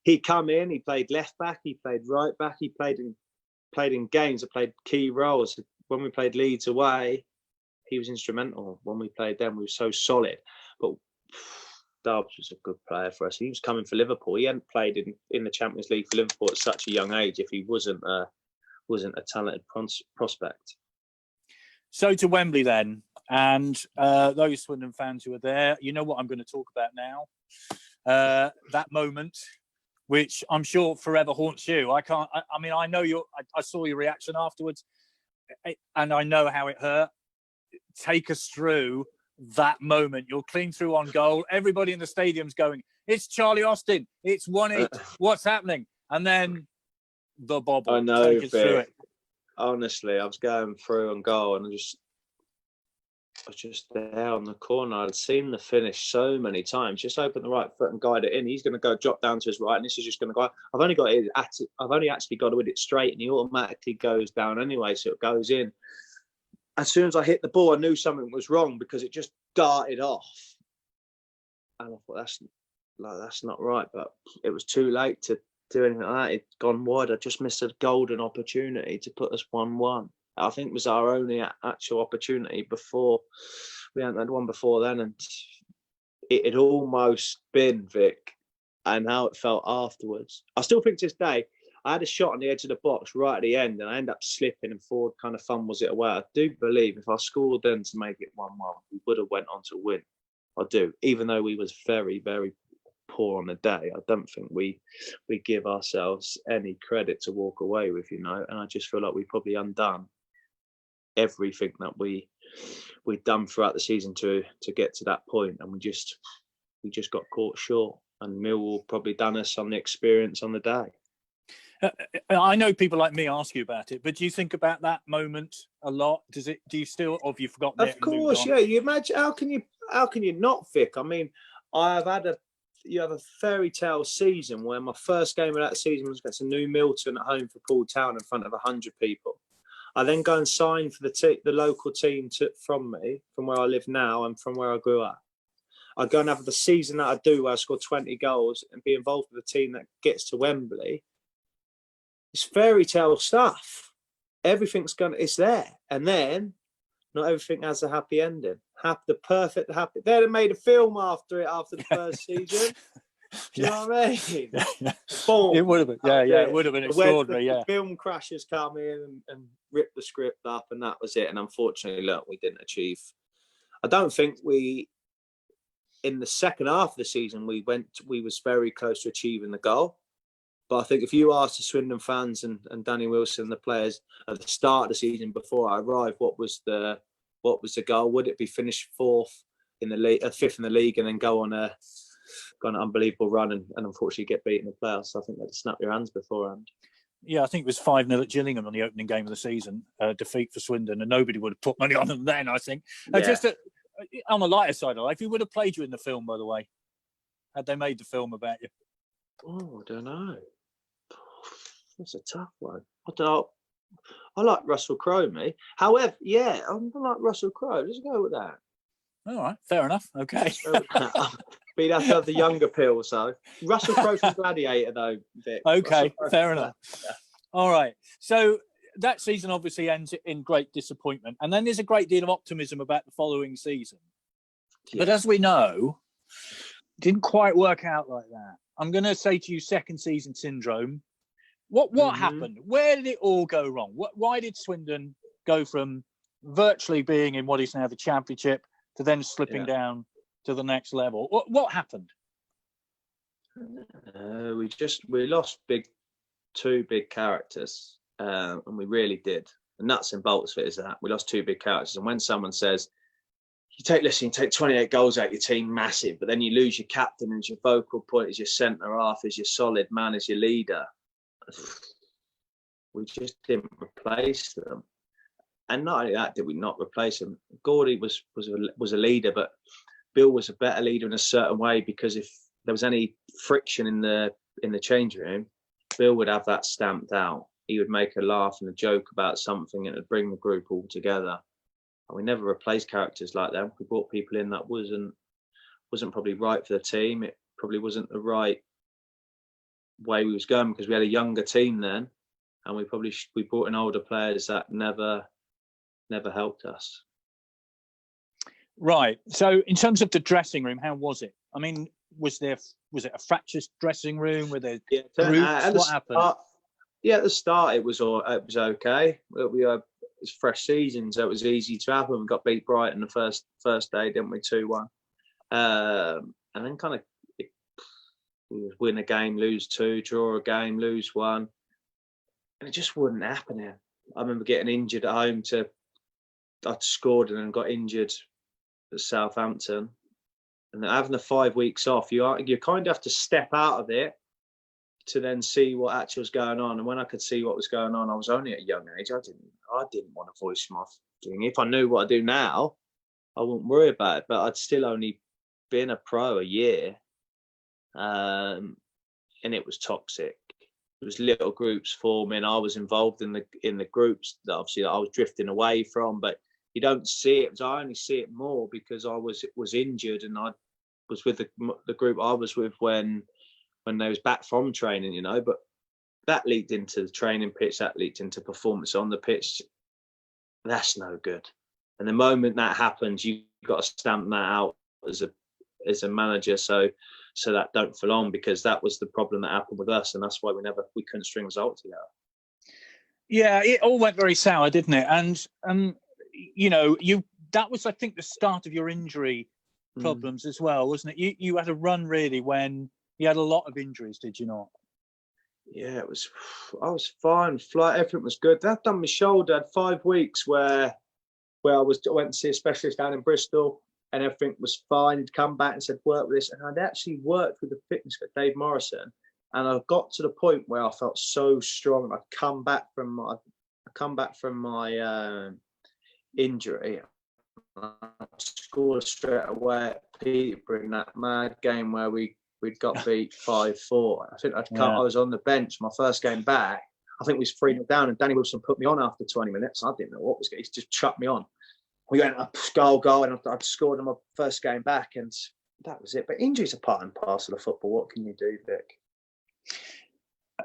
he come in, he played left back, he played right back, he played in games, he played key roles. When we played Leeds away, he was instrumental. When we played them, we were so solid. But Darbs was a good player for us. He was coming for Liverpool. He hadn't played in the Champions League for Liverpool at such a young age if he wasn't a talented prospect. So to Wembley then, and those Swindon fans who are there, you know what I'm going to talk about now. That moment, which I'm sure forever haunts you. I know I saw your reaction afterwards, and I know how it hurt. Take us through that moment. You're clean through on goal. Everybody in the stadium's going, it's Charlie Austin. It's 1-8. What's happening? And then the bobble. I know, take us through it. Honestly, I was going through on goal and I was just there on the corner. I'd seen the finish so many times. Just open the right foot and guide it in. He's going to go drop down to his right, and this is just going to go. I've only actually got to hit it straight, and he automatically goes down anyway, so it goes in. As soon as I hit the ball, I knew something was wrong because it just darted off, and I thought that's not right. But it was too late to do anything like that. It'd gone wide. I just missed a golden opportunity to put us 1-1. I think it was our only actual opportunity before. We hadn't had one before then, and it had almost been, Vic, and how it felt afterwards. I still think to this day, I had a shot on the edge of the box right at the end, and I ended up slipping and Ford kind of fumbles it away. I do believe if I scored then to make it 1-1, we would have went on to win. I do, even though we was very, very poor on the day. I don't think we give ourselves any credit to walk away with, and I just feel like we probably undone everything that we'd done throughout the season to get to that point, and we just got caught short, and Millwall probably done us on the experience on the day. I know people like me ask you about it, but do you think about that moment a lot? Do you still, or have you forgotten it? Of course, yeah. You imagine, how can you not, Vic? I mean, you have a fairy tale season where my first game of that season was against a New Milton at home for Paul Town in front of 100 people. I then go and sign for the local team from where I live now and from where I grew up. I go and have the season that I do where I score 20 goals and be involved with a team that gets to Wembley. It's fairy tale stuff. It's there. And then not everything has a happy ending. The perfect happy. They'd have made a film after the first season. Do you know what I mean? Boom. It would have been. Yeah, it would have been extraordinary. The film crashers come in and rip the script up, and that was it. And unfortunately, look, we didn't achieve. I don't think in the second half of the season, we was very close to achieving the goal. But I think if you ask the Swindon fans and Danny Wilson, the players at the start of the season before I arrived, what was the goal? Would it be finish fourth in the league, fifth in the league, and then go on an unbelievable run and unfortunately get beaten in the playoffs? I think they'd snap your hands beforehand. Yeah, I think it was 5-0 at Gillingham on the opening game of the season, defeat for Swindon, and nobody would have put money on them then, I think. Yeah. Just on the lighter side of life, who would have played you in the film, by the way? Had they made the film about you? Oh, I don't know. That's a tough one. I don't know. I like Russell Crowe, me. However, yeah, I like Russell Crowe. Let's go with that. All right, fair enough. Okay. But you'd have to have the younger pill, so. Russell Crowe's a Gladiator, though, Vic. Okay, fair enough. Yeah. All right. So that season obviously ends in great disappointment. And then there's a great deal of optimism about the following season. Yeah. But as we know, it didn't quite work out like that. I'm going to say to you, second season syndrome. What happened? Where did it all go wrong? Why did Swindon go from virtually being in what is now the Championship to then slipping down to the next level? What happened? We lost two big characters, and we really did. The nuts and bolts of it is that we lost two big characters. And when someone says you take 28 goals out your team, massive, but then you lose your captain as your focal point, as your centre half, as your solid man, as your leader. We just didn't replace them. And not only that, did we not replace him. Gordy was a leader, but Bill was a better leader in a certain way, because if there was any friction in the change room, Bill would have that stamped out. He would make a laugh and a joke about something, and it would bring the group all together. And we never replaced characters like that. We brought people in that wasn't probably right for the team. It probably wasn't the right way we was going, because we had a younger team then, and we brought in older players that never helped us. Right. So in terms of the dressing room, how was it? I mean, was it a fractious dressing room? Were there groups? What happened? At the start it was okay. It's fresh season, so it was easy to happen. We got beat Brighton the first day, didn't we? 2-1. And then kind of win a game, lose 2, draw a game, lose 1, and it just wouldn't happen here. I remember getting injured at home. I'd scored and then got injured at Southampton, and having the 5 weeks off, you kind of have to step out of it to then see what actually was going on. And when I could see what was going on, I was only at a young age. I didn't want to voice my thing. If I knew what I do now, I wouldn't worry about it. But I'd still only been a pro a year, and it was toxic. There was little groups forming. I was involved in the groups that obviously I was drifting away from, but you don't see it. I only see it more because I was injured, and I was with the group I was with when they was back from training, but that leaked into the training pitch, that leaked into performance on the pitch. That's no good. And the moment that happens, you've got to stamp that out as a manager, so that don't fall on, because that was the problem that happened with us, and that's why we couldn't string results together. Yeah, it all went very sour, didn't it? And that was, I think, the start of your injury problems as well, wasn't it? You had a run really when you had a lot of injuries, did you not? Yeah, I was fine. Everything was good. That done my shoulder. I had 5 weeks where I went to see a specialist down in Bristol, and everything was fine. He'd come back and said, work with this. And I'd actually worked with the fitness coach, Dave Morrison. And I got to the point where I felt so strong. I'd come back from my injury. I scored straight away at Peterborough in that mad game where we'd got beat 5-4. I think I was on the bench my first game back. I think we was 3-0 down, and Danny Wilson put me on after 20 minutes. I didn't know what was going. He just chucked me on. We went up goal, and I'd scored in my first game back, and that was it. But injuries are part and parcel of football. What can you do, Vic?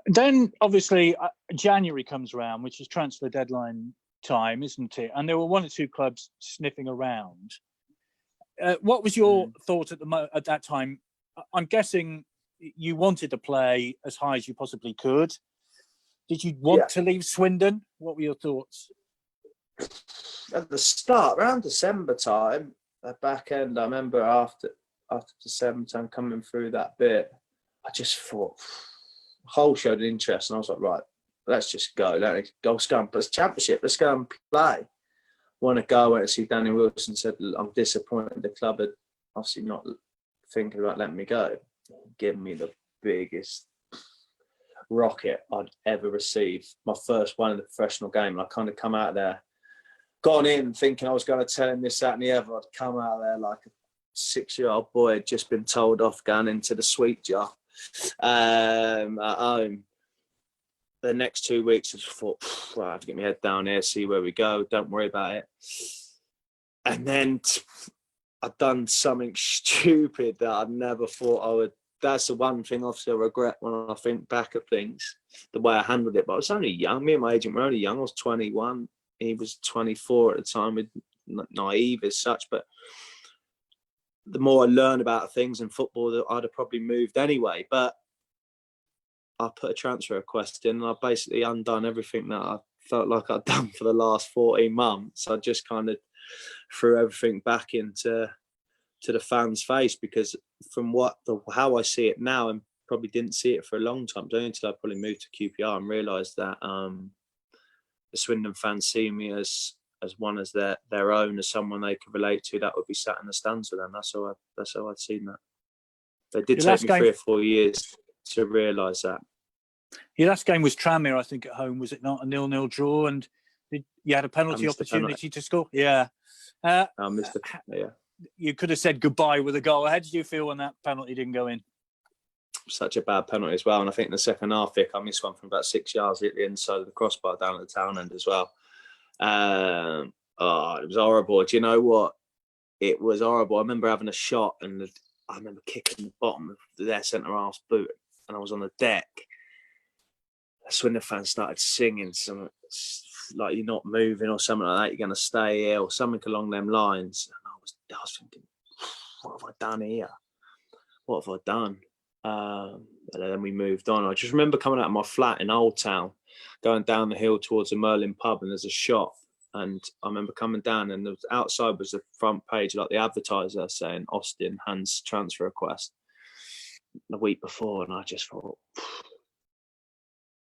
Then, obviously, January comes around, which is transfer deadline time, isn't it? And there were 1 or 2 clubs sniffing around. What was your thought at that time? I'm guessing you wanted to play as high as you possibly could. Did you want to leave Swindon? What were your thoughts? At the start, around December time, the back end, I remember after December time coming through that bit, I just thought, Hull showed an interest, and I was like, right, let's just go. Let's go and play Championship. Let's go and play. Want to go? I went to see Danny Wilson, said, I'm disappointed the club had obviously not thinking about letting me go. Give me the biggest rocket I'd ever received. My first one in the professional game. And I kind of come out there, gone in thinking I was going to tell him this, that, and the other. I'd come out there like a 6-year-old boy had just been told off, going into the sweet jar at home. The next 2 weeks, I just thought, I have to get my head down here, see where we go. Don't worry about it. And then I'd done something stupid that I'd never thought I would. That's the one thing obviously I regret when I think back at things, the way I handled it. But I was only young. Me and my agent were only young. I was 21. He was 24 at the time, naive as such. But the more I learned about things in football, I'd have probably moved anyway. But I put a transfer request in, and I basically undone everything that I felt like I'd done for the last 14 months. I just kind of threw everything back into the fans' face, because from how I see it now, and probably didn't see it for a long time, only until I probably moved to QPR and realised that the Swindon fans see me as as one as their own, as someone they could relate to, that would be sat in the stands with them. That's how I'd seen that. It did take me 3 or 4 years to realise that. Your last game was Tranmere, I think, at home, was it not? A 0-0 draw, and you had a penalty opportunity to score. Yeah. I missed it. Yeah. You could have said goodbye with a goal. How did you feel when that penalty didn't go in? Such a bad penalty as well. And I think in the second half, Vic, I missed one from about 6 yards at the inside of the crossbar down at the town end as well. It was horrible. Do you know what? It was horrible. I remember having a shot, and I remember kicking the bottom of their centre-half's boot, and I was on the deck. A Swindon fan started singing something like, "You're not moving," or something like that. "You're going to stay here," or something along them lines. And I was thinking, what have I done here? What have I done? And then we moved on. I just remember coming out of my flat in Old Town, going down the hill towards the Merlin pub, and there's a shop. And I remember coming down, and outside was the front page, like the advertiser saying Austin Hans transfer request the week before. And I just thought,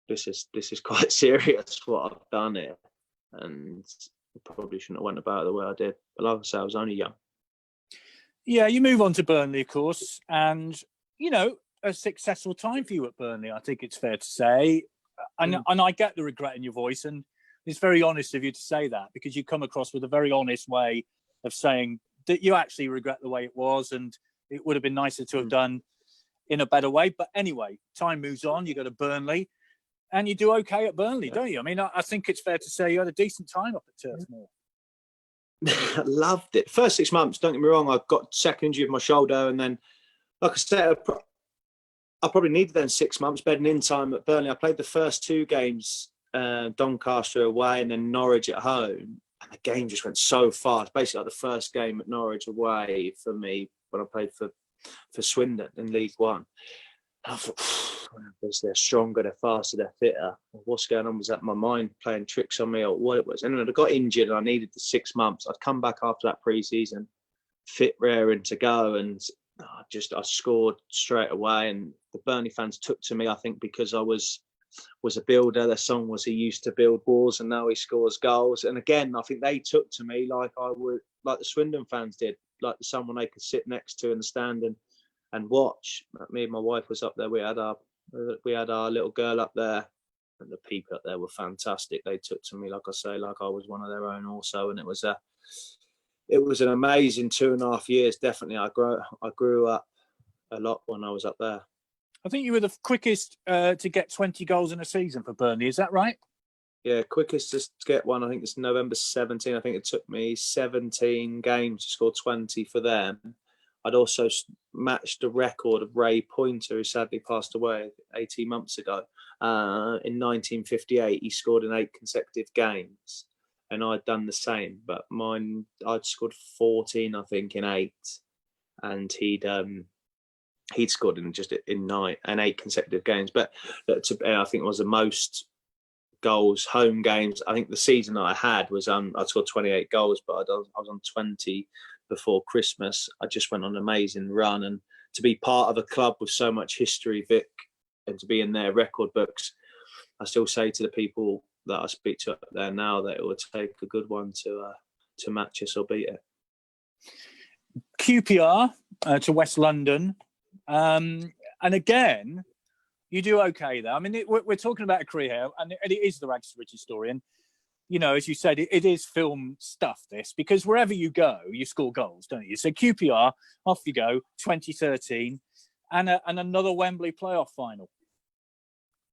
this is quite serious what I've done here. And I probably shouldn't have went about it the way I did. But like I say, I was only young. Yeah, you move on to Burnley, of course, and, you know, a successful time for you at Burnley, I think it's fair to say. And I get the regret in your voice, and it's very honest of you to say that, because you come across with a very honest way of saying that you actually regret the way it was, and it would have been nicer to have done in a better way. But anyway, time moves on. You go to Burnley, and you do okay at Burnley, don't you? I mean, I think it's fair to say you had a decent time up at Turf Moor. I loved it. First 6 months, don't get me wrong, I got second injury of my shoulder, and then, like I said, I probably needed then 6 months bedding in time at Burnley. I played the first 2 games, Doncaster away and then Norwich at home, and the game just went so fast. Basically, like the first game at Norwich away for me when I played for Swindon in League One. And I thought, they're stronger, they're faster, they're fitter. What's going on? Was that my mind playing tricks on me, or what it was? And then I got injured, and I needed the 6 months. I'd come back after that pre-season, fit, raring to go, and I scored straight away. And the Burnley fans took to me, I think, because I was a builder. Their song was "He used to build walls and now he scores goals." And again, I think they took to me like the Swindon fans did, like someone they could sit next to in the stand and watch. Me and my wife was up there. We had our little girl up there, and the people up there were fantastic. They took to me, like I say, like I was one of their own also. And it was an amazing 2.5 years. Definitely, I grew up a lot when I was up there. I think you were the quickest to get 20 goals in a season for Burnley. Is that right? Yeah, quickest to get one. I think it's November 17. I think it took me 17 games to score 20 for them. I'd also matched the record of Ray Pointer, who sadly passed away 18 months ago. In 1958, he scored in 8 consecutive games, and I'd done the same. But I'd scored 14, I think, in 8, and he'd scored in 8 consecutive games. But I think it was the most goals, home games. I think the season that I had was I scored 28 goals, but I was on 20 before Christmas. I just went on an amazing run, and to be part of a club with so much history, Vic, and to be in their record books, I still say to the people that I speak to up there now that it would take a good one to match us or beat it. QPR to West London, and again, you do okay there. I mean, we're talking about a career here, and it is the rags to riches story. And, you know, as you said, it is film stuff, this, because wherever you go, you score goals, don't you? So QPR, off you go, 2013, and another Wembley playoff final.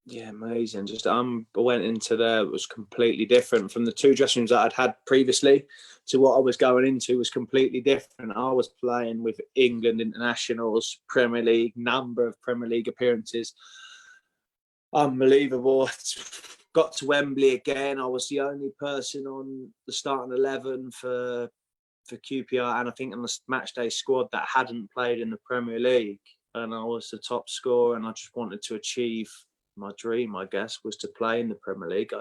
Yeah, amazing. Just I went into there, it was completely different from the 2 dressing rooms that I'd had previously to what I was going into was completely different. I was playing with England internationals, Premier League, number of Premier League appearances. Unbelievable. Got to Wembley again. I was the only person on the starting 11 for QPR, and I think on the match day squad that hadn't played in the Premier League. And I was the top scorer, and I just wanted to achieve my dream, I guess, was to play in the Premier League.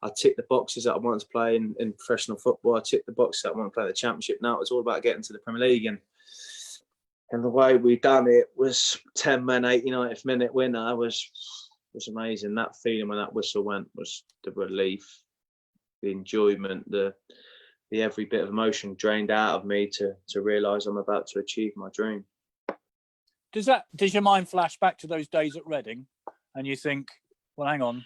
I ticked the boxes that I wanted to play in professional football. I ticked the boxes that I wanted to play in the Championship. Now it was all about getting to the Premier League, and the way we done it was 10 men, 89th minute winner was amazing. That feeling when that whistle went was the relief, the enjoyment, the every bit of emotion drained out of me to realise I'm about to achieve my dream. Does your mind flash back to those days at Reading, and you think, well, hang on,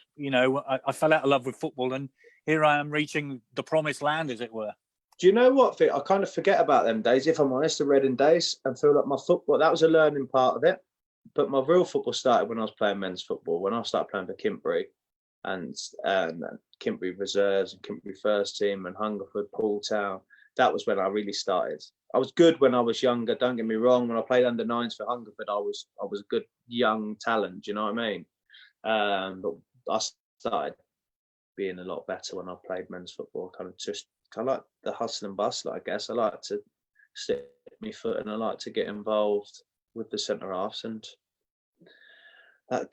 I fell out of love with football, and here I am reaching the promised land, as it were. Do you know what, Vic? I kind of forget about them days, if I'm honest, the Reading days, and feel like my football, that was a learning part of it. But my real football started when I was playing men's football, when I started playing for Kintbury and Kintbury Reserves and Kintbury First Team and Hungerford, Poole Town. That was when I really started. I was good when I was younger, don't get me wrong. When I played under nines for Hungerford, I was a good young talent, do you know what I mean? But I started being a lot better when I played men's football. I like the hustle and bustle, I guess. I like to stick my foot and I like to get involved with the centre halves, and that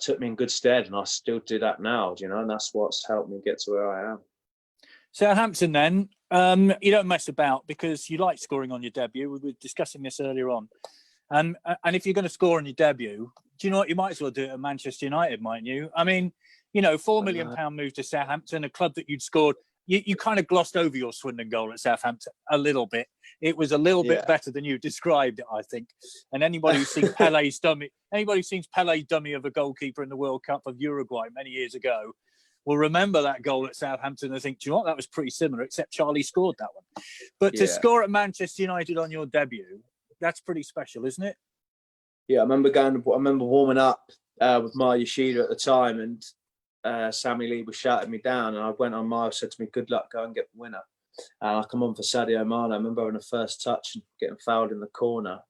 took me in good stead, and I still do that now, you know, and that's what's helped me get to where I am. Southampton, then, you don't mess about because you like scoring on your debut. We were discussing this earlier on. And if you're going to score on your debut, do you know what? You might as well do it at Manchester United, mightn't you? I mean, £4 million move to Southampton, a club that you'd scored. You kind of glossed over your Swindon goal at Southampton a little bit. It was a little bit better than you described it, I think. And anybody who's seen Pele's dummy of a goalkeeper in the World Cup of Uruguay many years ago will remember that goal at Southampton and think, do you know what? That was pretty similar, except Charlie scored that one. But to score at Manchester United on your debut, that's pretty special, isn't it? Yeah, I remember warming up with Maya Yoshida at the time, and Sammy Lee was shouting me down, and I went on Maya, said to me, good luck, go and get the winner. And I come on for Sadio Mane. I remember having a first touch and getting fouled in the corner.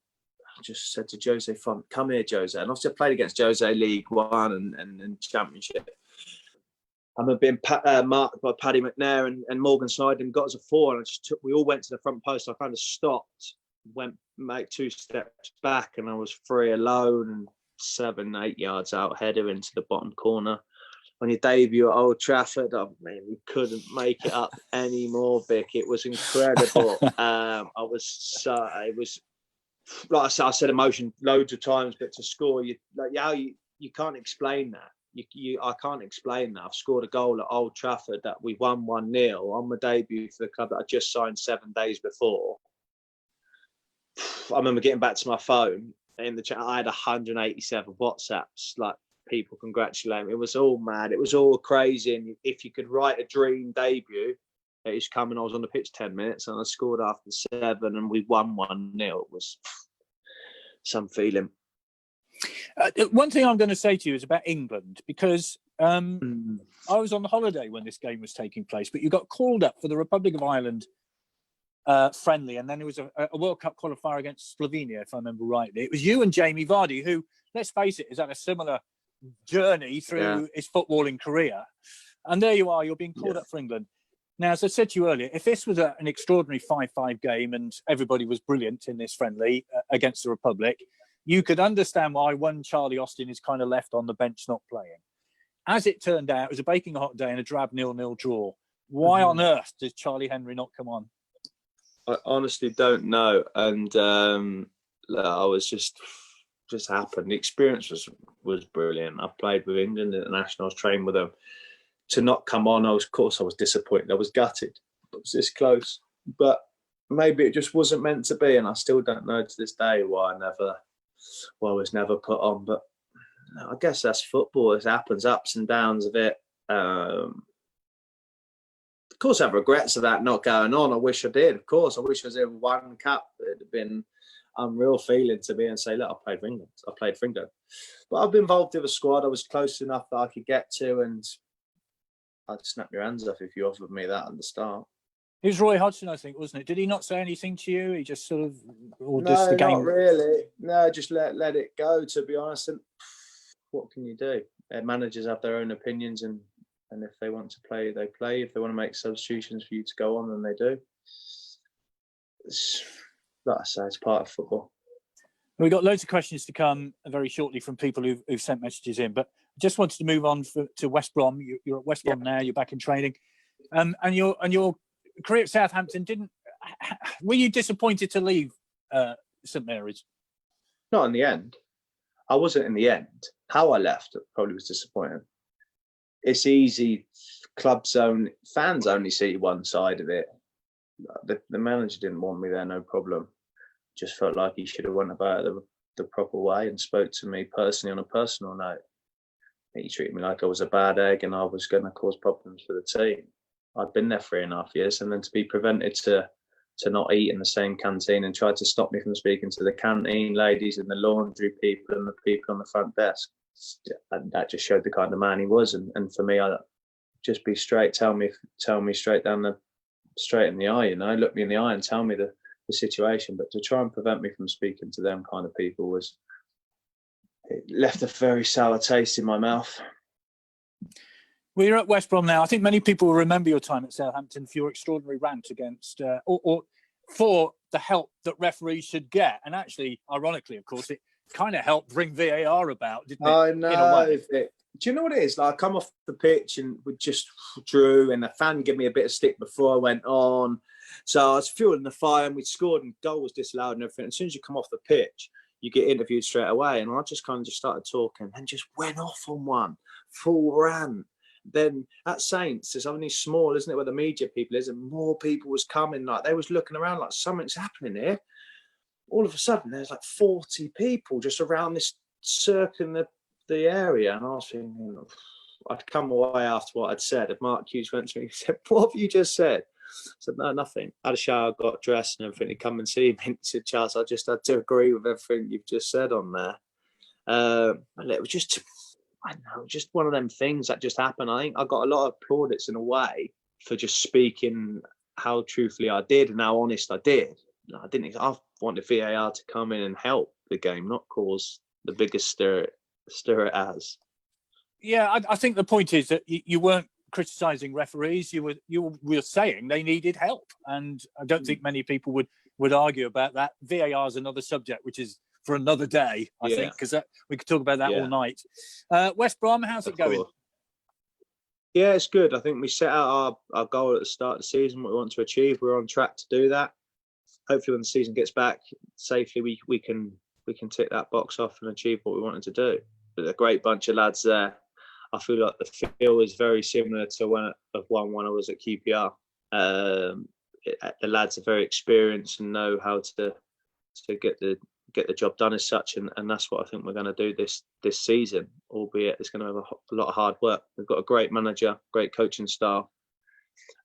I just said to Jose Font, come here, Jose. And obviously I played against Jose League One and Championship. I remember being marked by Paddy McNair and Morgan Snydon, got us a 4, and we all went to the front post. I kind of stopped, went 2 steps back, and I was free alone and 7-8 yards out, header into the bottom corner. On your debut at Old Trafford, we couldn't make it up anymore, Vic. It was incredible. It was like I said, emotion loads of times, but to score, you can't explain that. I can't explain that. I've scored a goal at Old Trafford that we won 1-0 on my debut for the club that I just signed 7 days before. I remember getting back to my phone in the chat. I had 187 WhatsApps, like, people congratulating me. It was all mad. It was all crazy. And if you could write a dream debut, it was coming. I was on the pitch 10 minutes and I scored after 7 and we won 1-0. It was some feeling. One thing I'm going to say to you is about England, because I was on holiday when this game was taking place, but you got called up for the Republic of Ireland friendly, and then there was a World Cup qualifier against Slovenia, if I remember rightly. It was you and Jamie Vardy, who, let's face it, has had a similar journey through his footballing career, and there you are, you're being called up for England. Now, as I said to you earlier, if this was an extraordinary 5-5 game and everybody was brilliant in this friendly against the Republic, you could understand why one Charlie Austin is kind of left on the bench not playing. As it turned out, it was a baking hot day and a drab 0-0 draw. Why on earth does Charlie Henry not come on? I honestly don't know, and I was just happened. The experience was brilliant. I played with England international. I was trained with them. To not come on, I was disappointed. I was gutted. It was this close, but maybe it just wasn't meant to be. And I still don't know to this day why I was never put on. But I guess that's football. It happens, ups and downs of it. Of course, I have regrets of that not going on. I wish I did. Of course, I wish I was in one cup. It'd have been unreal feeling to be and say, look, I played for England. But I've been involved with a squad. I was close enough that I could get to, and I'd snap your hands off if you offered me that at the start. It was Roy Hodgson, I think, wasn't it? Did he not say anything to you? He just sort of... No, not really. No, just let it go, to be honest. And what can you do? Managers have their own opinions, and if they want to play, they play. If they want to make substitutions for you to go on, then they do. Like I say, it's part of football. We've got loads of questions to come very shortly from people who've sent messages in, but I just wanted to move on to West Brom. You're at West Brom now. You're back in training, and your career at Southampton didn't. Were you disappointed to leave St Mary's? Not in the end. I wasn't in the end. How I left probably was disappointing. It's easy. Fans only see one side of it. the manager didn't want me there, no problem. Just felt like he should have went about it the proper way and spoke to me personally on a personal note. He treated me like I was a bad egg and I was going to cause problems for the team. I'd been there 3.5 years, and then to be prevented to not eat in the same canteen and tried to stop me from speaking to the canteen ladies and the laundry people and the people on the front desk. And that just showed the kind of man he was. And for me, I just be straight, tell me straight in the eye, look me in the eye and tell me the situation. But to try and prevent me from speaking to them kind of people it left a very sour taste in my mouth. Well, you're at West Brom now. I think many people will remember your time at Southampton for your extraordinary rant against, or for the help that referees should get. And actually, ironically, of course, it kind of helped bring VAR about, didn't it? I know. Do you know what it is? Like, I come off the pitch and we just drew, and the fan gave me a bit of stick before I went on. So I was fueling the fire, and we'd scored, and goal was disallowed and everything. As soon as you come off the pitch, you get interviewed straight away. And I just kind of just started talking and just went off on one, full rant. Then at Saints, it's only small, isn't it, where the media people is, and more people was coming. Like, they was looking around like something's happening here. All of a sudden, there's like 40 people just around this circling the area. And I was thinking, I'd come away after what I'd said. If Mark Hughes went to me and said, "What have you just said?" I said, "No, nothing. I had a shower, got dressed and everything. He'd come and see me." He said, "Charles, I just had to agree with everything you've just said on there." And it was just, I don't know, just one of them things that just happened. I think I got a lot of plaudits in a way for just speaking how truthfully I did and how honest I did. I wanted VAR to come in and help the game, not cause the biggest stir it has. Yeah, I think the point is that you weren't criticising referees. You were saying they needed help, and I don't think many people would argue about that. VAR is another subject, which is for another day, I think, because we could talk about that all night. West Brom, how's it going? Yeah, it's good. I think we set out our goal at the start of the season, what we want to achieve. We're on track to do that. Hopefully, when the season gets back safely, we can tick that box off and achieve what we wanted to do. There's a great bunch of lads there. I feel like the feel is very similar to when I was at QPR. The lads are very experienced and know how to get the job done as such, and that's what I think we're going to do this season. Albeit it's going to have a lot of hard work. We've got a great manager, great coaching staff,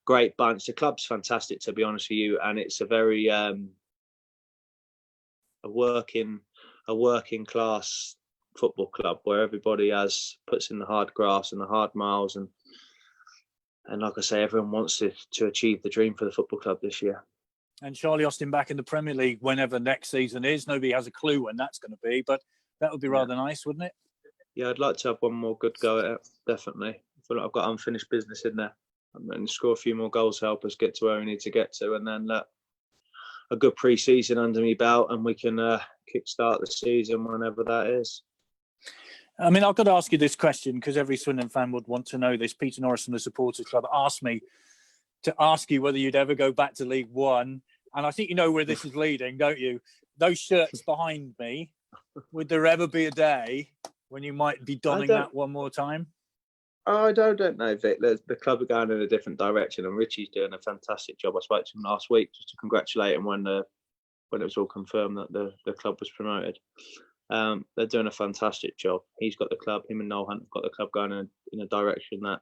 great bunch. The club's fantastic, to be honest with you, and it's a very a working class football club where everybody puts in the hard grass and the hard miles, and like I say, everyone wants to achieve the dream for the football club this year. And Charlie Austin back in the Premier League whenever next season is. Nobody has a clue when that's going to be, but that would be rather nice, wouldn't it? Yeah, I'd like to have one more good go at it, definitely. I feel like I've got unfinished business in there. I'm going to score a few more goals to help us get to where we need to get to, and then a good pre-season under me belt, and we can kick-start the season whenever that is. I mean, I've got to ask you this question because every Swindon fan would want to know this. Peter Norris from the Supporters Club asked me to ask you whether you'd ever go back to League One. And I think you know where this is leading, don't you? Those shirts behind me, would there ever be a day when you might be donning that one more time? I don't know, Vic. The club are going in a different direction, and Richie's doing a fantastic job. I spoke to him last week just to congratulate him when it was all confirmed that the club was promoted. They're doing a fantastic job. He's got the club, him and Noel Hunt have got the club going in a direction that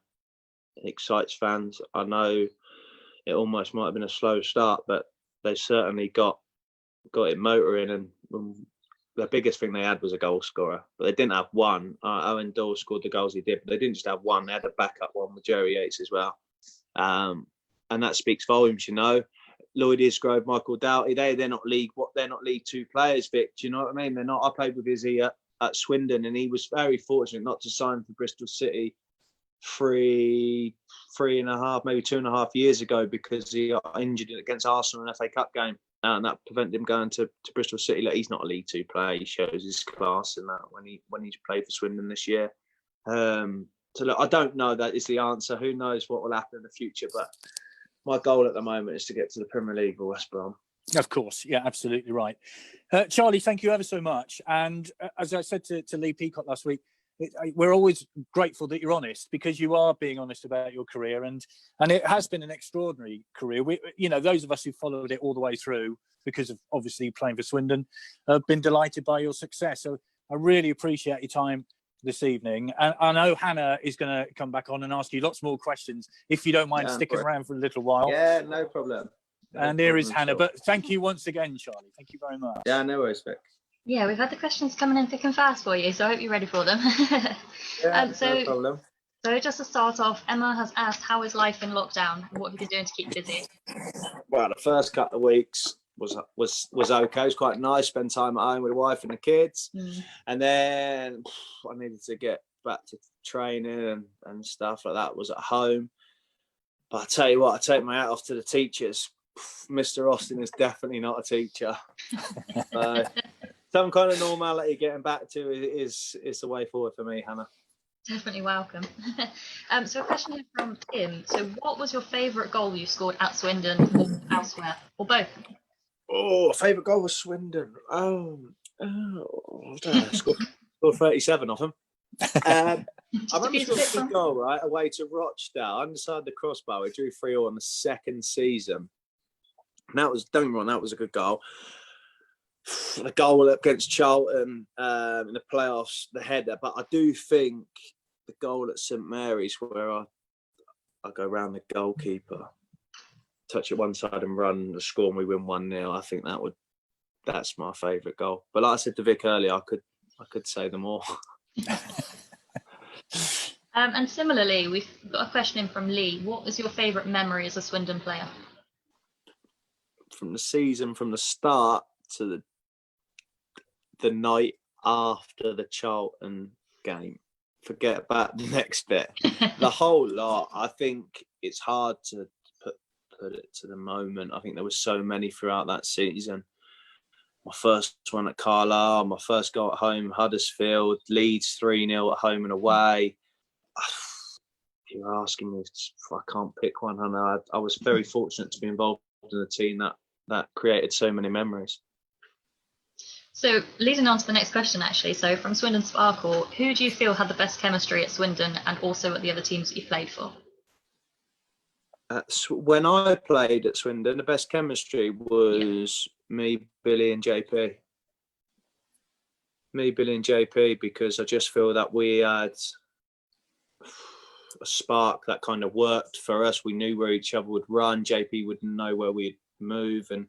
excites fans. I know it almost might have been a slow start, but they certainly got it motoring, and the biggest thing they had was a goal scorer, but they didn't have one. Owen Dawes scored the goals he did, but they didn't just have one. They had a backup one with Jerry Yates as well. And that speaks volumes, you know. Lloyd Isgrove, Michael Doughty, they're not League Two players, Vic. Do you know what I mean? They're not. I played with Izzy at Swindon, and he was very fortunate not to sign for Bristol City 3.5, maybe 2.5 years ago, because he got injured against Arsenal in an FA Cup game, and that prevented him going to Bristol City. Like, he's not a League Two player. He shows his class in that when he's played for Swindon this year. So look, I don't know that is the answer. Who knows what will happen in the future? But my goal at the moment is to get to the Premier League or West Brom. Of course, yeah, absolutely right. Charlie, thank you ever so much. And as I said to Lee Peacock last week, we're always grateful that you're honest, because you are being honest about your career, and it has been an extraordinary career. Those of us who followed it all the way through, because of obviously playing for Swindon, have been delighted by your success. So I really appreciate your time this evening. And I know Hannah is going to come back on and ask you lots more questions, if you don't mind sticking around for a little while. Yeah, no problem. And here is Hannah. But thank you once again, Charlie. Thank you very much. Yeah, no worries, Vic. Yeah, we've had the questions coming in thick and fast for you, so I hope you're ready for them. No problem. So just to start off, Emma has asked, how is life in lockdown? And what have you been doing to keep busy? Well, the first couple of weeks was okay. It was quite nice. Spend time at home with the wife and the kids. And then I needed to get back to training and stuff like that. Was at home. But I tell you what, I take my hat off to the teachers. Mr. Austin is definitely not a teacher. Some kind of normality getting back to is the way forward for me, Hannah. Definitely welcome. So a question here from Tim. So what was your favourite goal you scored at Swindon or elsewhere, or both? Oh, favourite goal was Swindon. I scored 37 of them. I remember scoring a goal, right, away to Rochdale, underside the crossbar. We drew 3-3 in the second season. And that was, don't get me wrong, that was a good goal. The goal against Charlton in the playoffs, the header. But I do think the goal at St Mary's, where I go round the goalkeeper, touch it one side and run the score, and we win 1-0. I think that's my favourite goal. But like I said to Vic earlier, I could say them all. And similarly, we've got a question in from Lee. What was your favourite memory as a Swindon player? From the season, from the start to the night after the Charlton game. Forget about the next bit. The whole lot. I think it's hard to put it to the moment. I think there were so many throughout that season. My first one at Carlisle, my first goal at home, Huddersfield, Leeds 3-0 at home and away. You're asking me, I can't pick one. I was very fortunate to be involved in a team that created so many memories. So leading on to the next question, actually. So from Swindon Sparkle, who do you feel had the best chemistry at Swindon and also at the other teams that you played for? When I played at Swindon, the best chemistry was me, Billy and JP. Me, Billy and JP, because I just feel that we had a spark that kind of worked for us. We knew where each other would run. JP would know where we'd move, and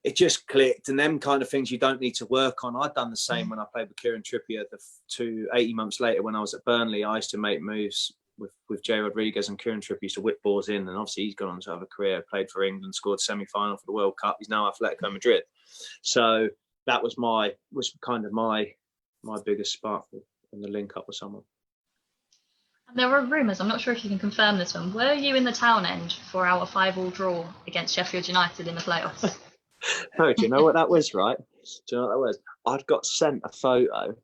it just clicked. And them kind of things you don't need to work on. I'd done the same when I played with Kieran Trippier. 80 months later, when I was at Burnley, I used to make moves with Jay Rodriguez, and Kieran Trippier used to whip balls in. And obviously he's gone on to have a career, played for England, scored semi-final for the World Cup. He's now Atletico Madrid. So that was kind of my biggest spark in the link up with someone. There were rumours, I'm not sure if you can confirm this one. Were you in the town end for our 5-5 draw against Sheffield United in the playoffs? No, do you know what that was, right? Do you know what that was? I'd got sent a photo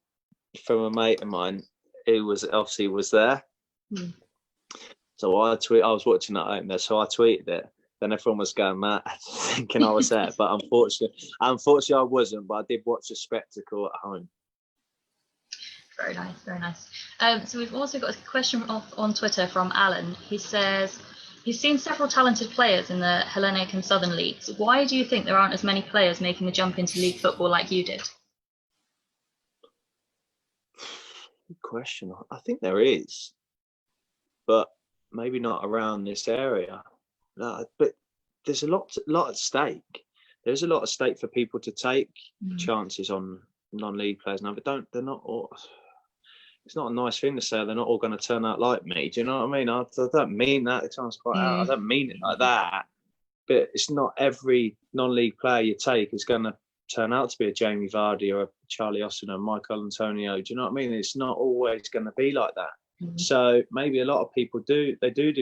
from a mate of mine who was there. So I was watching that home there, so I tweeted it. Then everyone was going mad, thinking I was there. But unfortunately I wasn't, but I did watch the spectacle at home. Very nice, very nice. So we've also got a question on Twitter from Alan. He says, he's seen several talented players in the Hellenic and Southern leagues. Why do you think there aren't as many players making the jump into league football like you did? Good question. I think there is, but maybe not around this area. No, but there's a lot at stake. There's a lot at stake for people to take chances on non-league players now, but they're not all. It's not a nice thing to say they're not all going to turn out like me. Do you know what I mean? I don't mean that. It sounds quite out. I don't mean it like that. But it's not every non-league player you take is going to turn out to be a Jamie Vardy or a Charlie Austin or Michael Antonio. Do you know what I mean? It's not always going to be like that. So maybe a lot of people do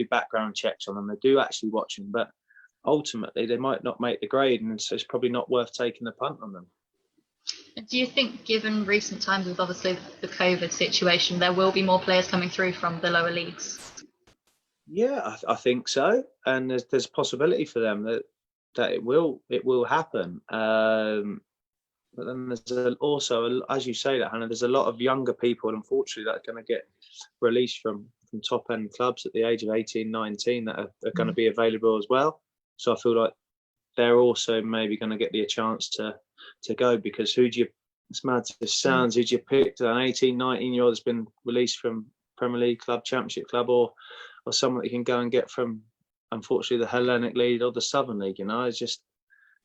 background checks on them. They do actually watch them, but ultimately they might not make the grade, and so it's probably not worth taking the punt on them. Do you think, given recent times with obviously the COVID situation, there will be more players coming through from the lower leagues? Yeah, I think so, and there's a possibility for them that it will happen. But then there's also, as you say that, Hannah, there's a lot of younger people, unfortunately, that are going to get released from top end clubs at the age of 18, 19 that are going to be available as well. So I feel like they're also maybe going to get the chance to go, because it's mad to sound, who'd you pick? An 18, 19-year-old that's been released from Premier League club, Championship club, or someone that you can go and get from, unfortunately, the Hellenic League or the Southern League. It's just,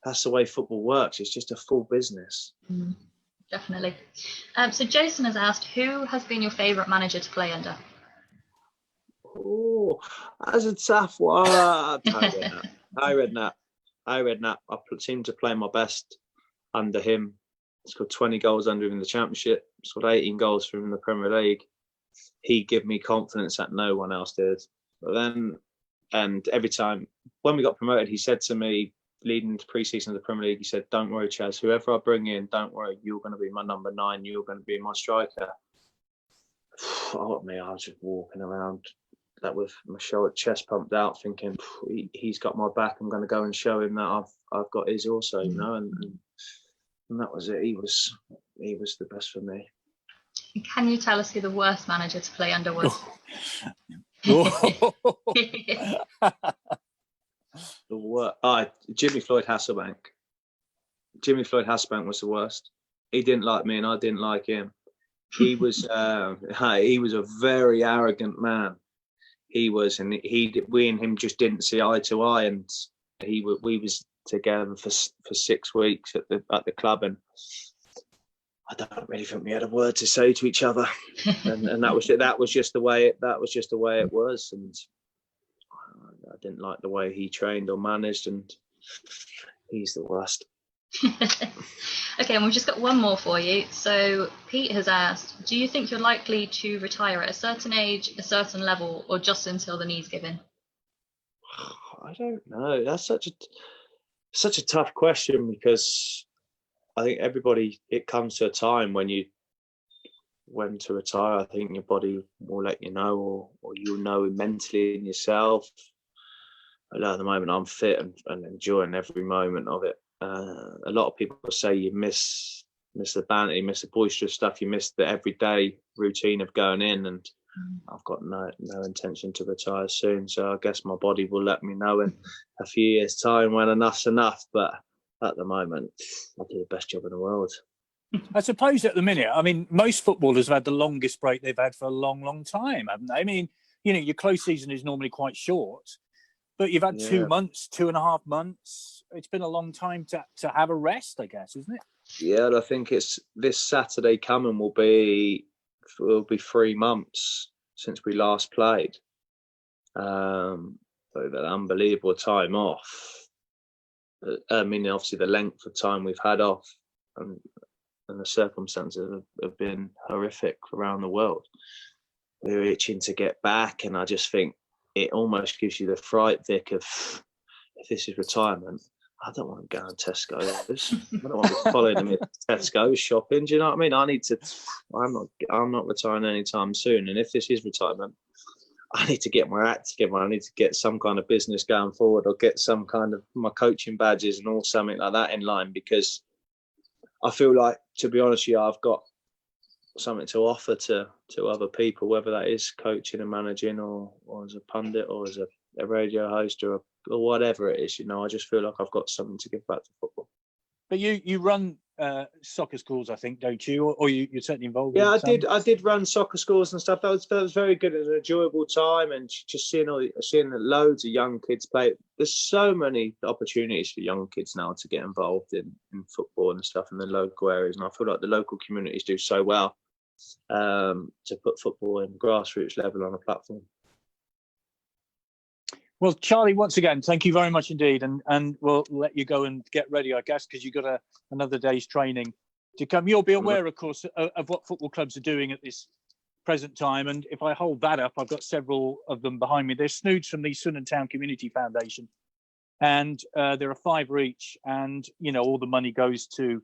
that's the way football works. It's just a full business. Definitely. So Jason has asked, who has been your favourite manager to play under? Oh, that's a tough one. I read that. I seemed to play my best under him. Scored 20 goals under him in the Championship. Scored 18 goals for him in the Premier League. He gave me confidence that no one else did. But then, and every time when we got promoted, he said to me, leading into pre-season of the Premier League, he said, "Don't worry, Chaz, whoever I bring in, don't worry, you're going to be my number 9, you're going to be my striker." Oh, me, I was just walking around that with my chest pumped out, thinking, he's got my back, I'm going to go and show him that I've got his also, and that was it. He was the best for me. Can you tell us who the worst manager to play under was? Jimmy Floyd Hasselbank. Jimmy Floyd Hasselbank was the worst. He didn't like me, and I didn't like him. He was a very arrogant man. He was, and we and him just didn't see eye to eye, and we was together for 6 weeks at the club, and I don't really think we had a word to say to each other, and that was just the way it was, and I didn't like the way he trained or managed, and he's the worst. Okay, and we've just got one more for you. So Pete has asked, do you think you're likely to retire at a certain age, a certain level, or just until the knees give in? I don't know. That's such a tough question, because I think it comes to a time when to retire. I think your body will let you know, or you'll know mentally in yourself. But at the moment, I'm fit and enjoying every moment of it. A lot of people say you miss the banter, you miss the boisterous stuff, you miss the everyday routine of going in, and I've got no intention to retire soon. So I guess my body will let me know in a few years' time when enough's enough. But at the moment, I do the best job in the world. I suppose at the minute, I mean, most footballers have had the longest break they've had for a long, long time, haven't they? I mean, your close season is normally quite short, but you've had 2 months, 2.5 months. It's been a long time to have a rest, I guess, isn't it? Yeah, I think it's this Saturday coming will be 3 months since we last played. So that unbelievable time off. I mean, obviously the length of time we've had off, and the circumstances have been horrific around the world. We're itching to get back, and I just think it almost gives you the fright, Vic, of if this is retirement. I don't want to go on Tesco's. I don't want to be following me at Tesco's shopping. Do you know what I mean? I'm not retiring anytime soon. And if this is retirement, I need to get my act together. I need to get some kind of business going forward, or get some kind of my coaching badges and all something like that in line, because I feel like, to be honest with you, I've got something to offer to other people, whether that is coaching and managing, or as a pundit, or as a radio host, or whatever it is. I just feel like I've got something to give back to football. But you run soccer schools, I think, don't you? Or you're certainly involved. Yeah, I did run soccer schools and stuff. That was very good. It was an enjoyable time, and just seeing loads of young kids play. There's so many opportunities for young kids now to get involved in football and stuff in the local areas, and I feel like the local communities do so well to put football in grassroots level on a platform. Well, Charlie, once again, thank you very much indeed, and we'll let you go and get ready, I guess, because you've got another day's training to come. You'll be aware, of course, of what football clubs are doing at this present time, and if I hold that up, I've got several of them behind me. There's Snoods from the Swindon Town Community Foundation, and there are 5 each, and all the money goes to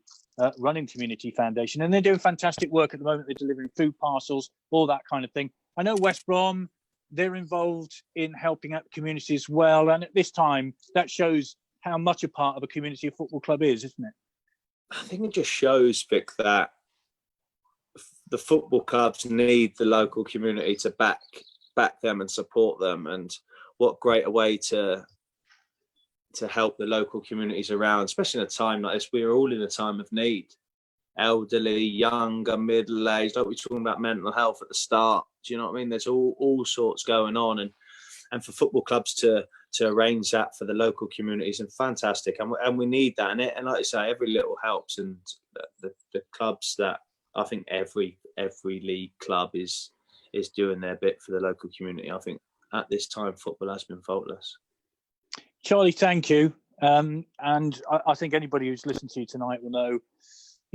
running Community Foundation, and they're doing fantastic work at the moment. They're delivering food parcels, all that kind of thing. I know West Brom, they're involved in helping out the community as well. And at this time, that shows how much a part of a community a football club is, isn't it? I think it just shows, Vic, that the football clubs need the local community to back them and support them. And what greater way to help the local communities around, especially in a time like this. We're all in a time of need. Elderly, younger, middle-aged, like we were talking about mental health at the start. Do you know what I mean? There's all sorts going on, and for football clubs to arrange that for the local communities, and fantastic, and we need that. And like I say, every little helps, and the clubs that I think every league club is doing their bit for the local community. I think at this time football has been faultless. Charlie, thank you. And I think anybody who's listened to you tonight will know,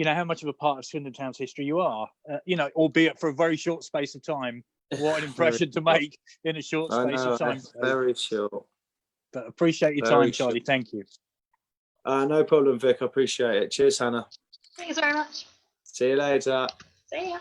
how much of a part of Swindon Town's history you are, albeit for a very short space of time. What an impression to make in a short space of time. Very short. But appreciate your time, Charlie. Thank you. No problem, Vic. I appreciate it. Cheers, Hannah. Thanks very much. See you later. See ya.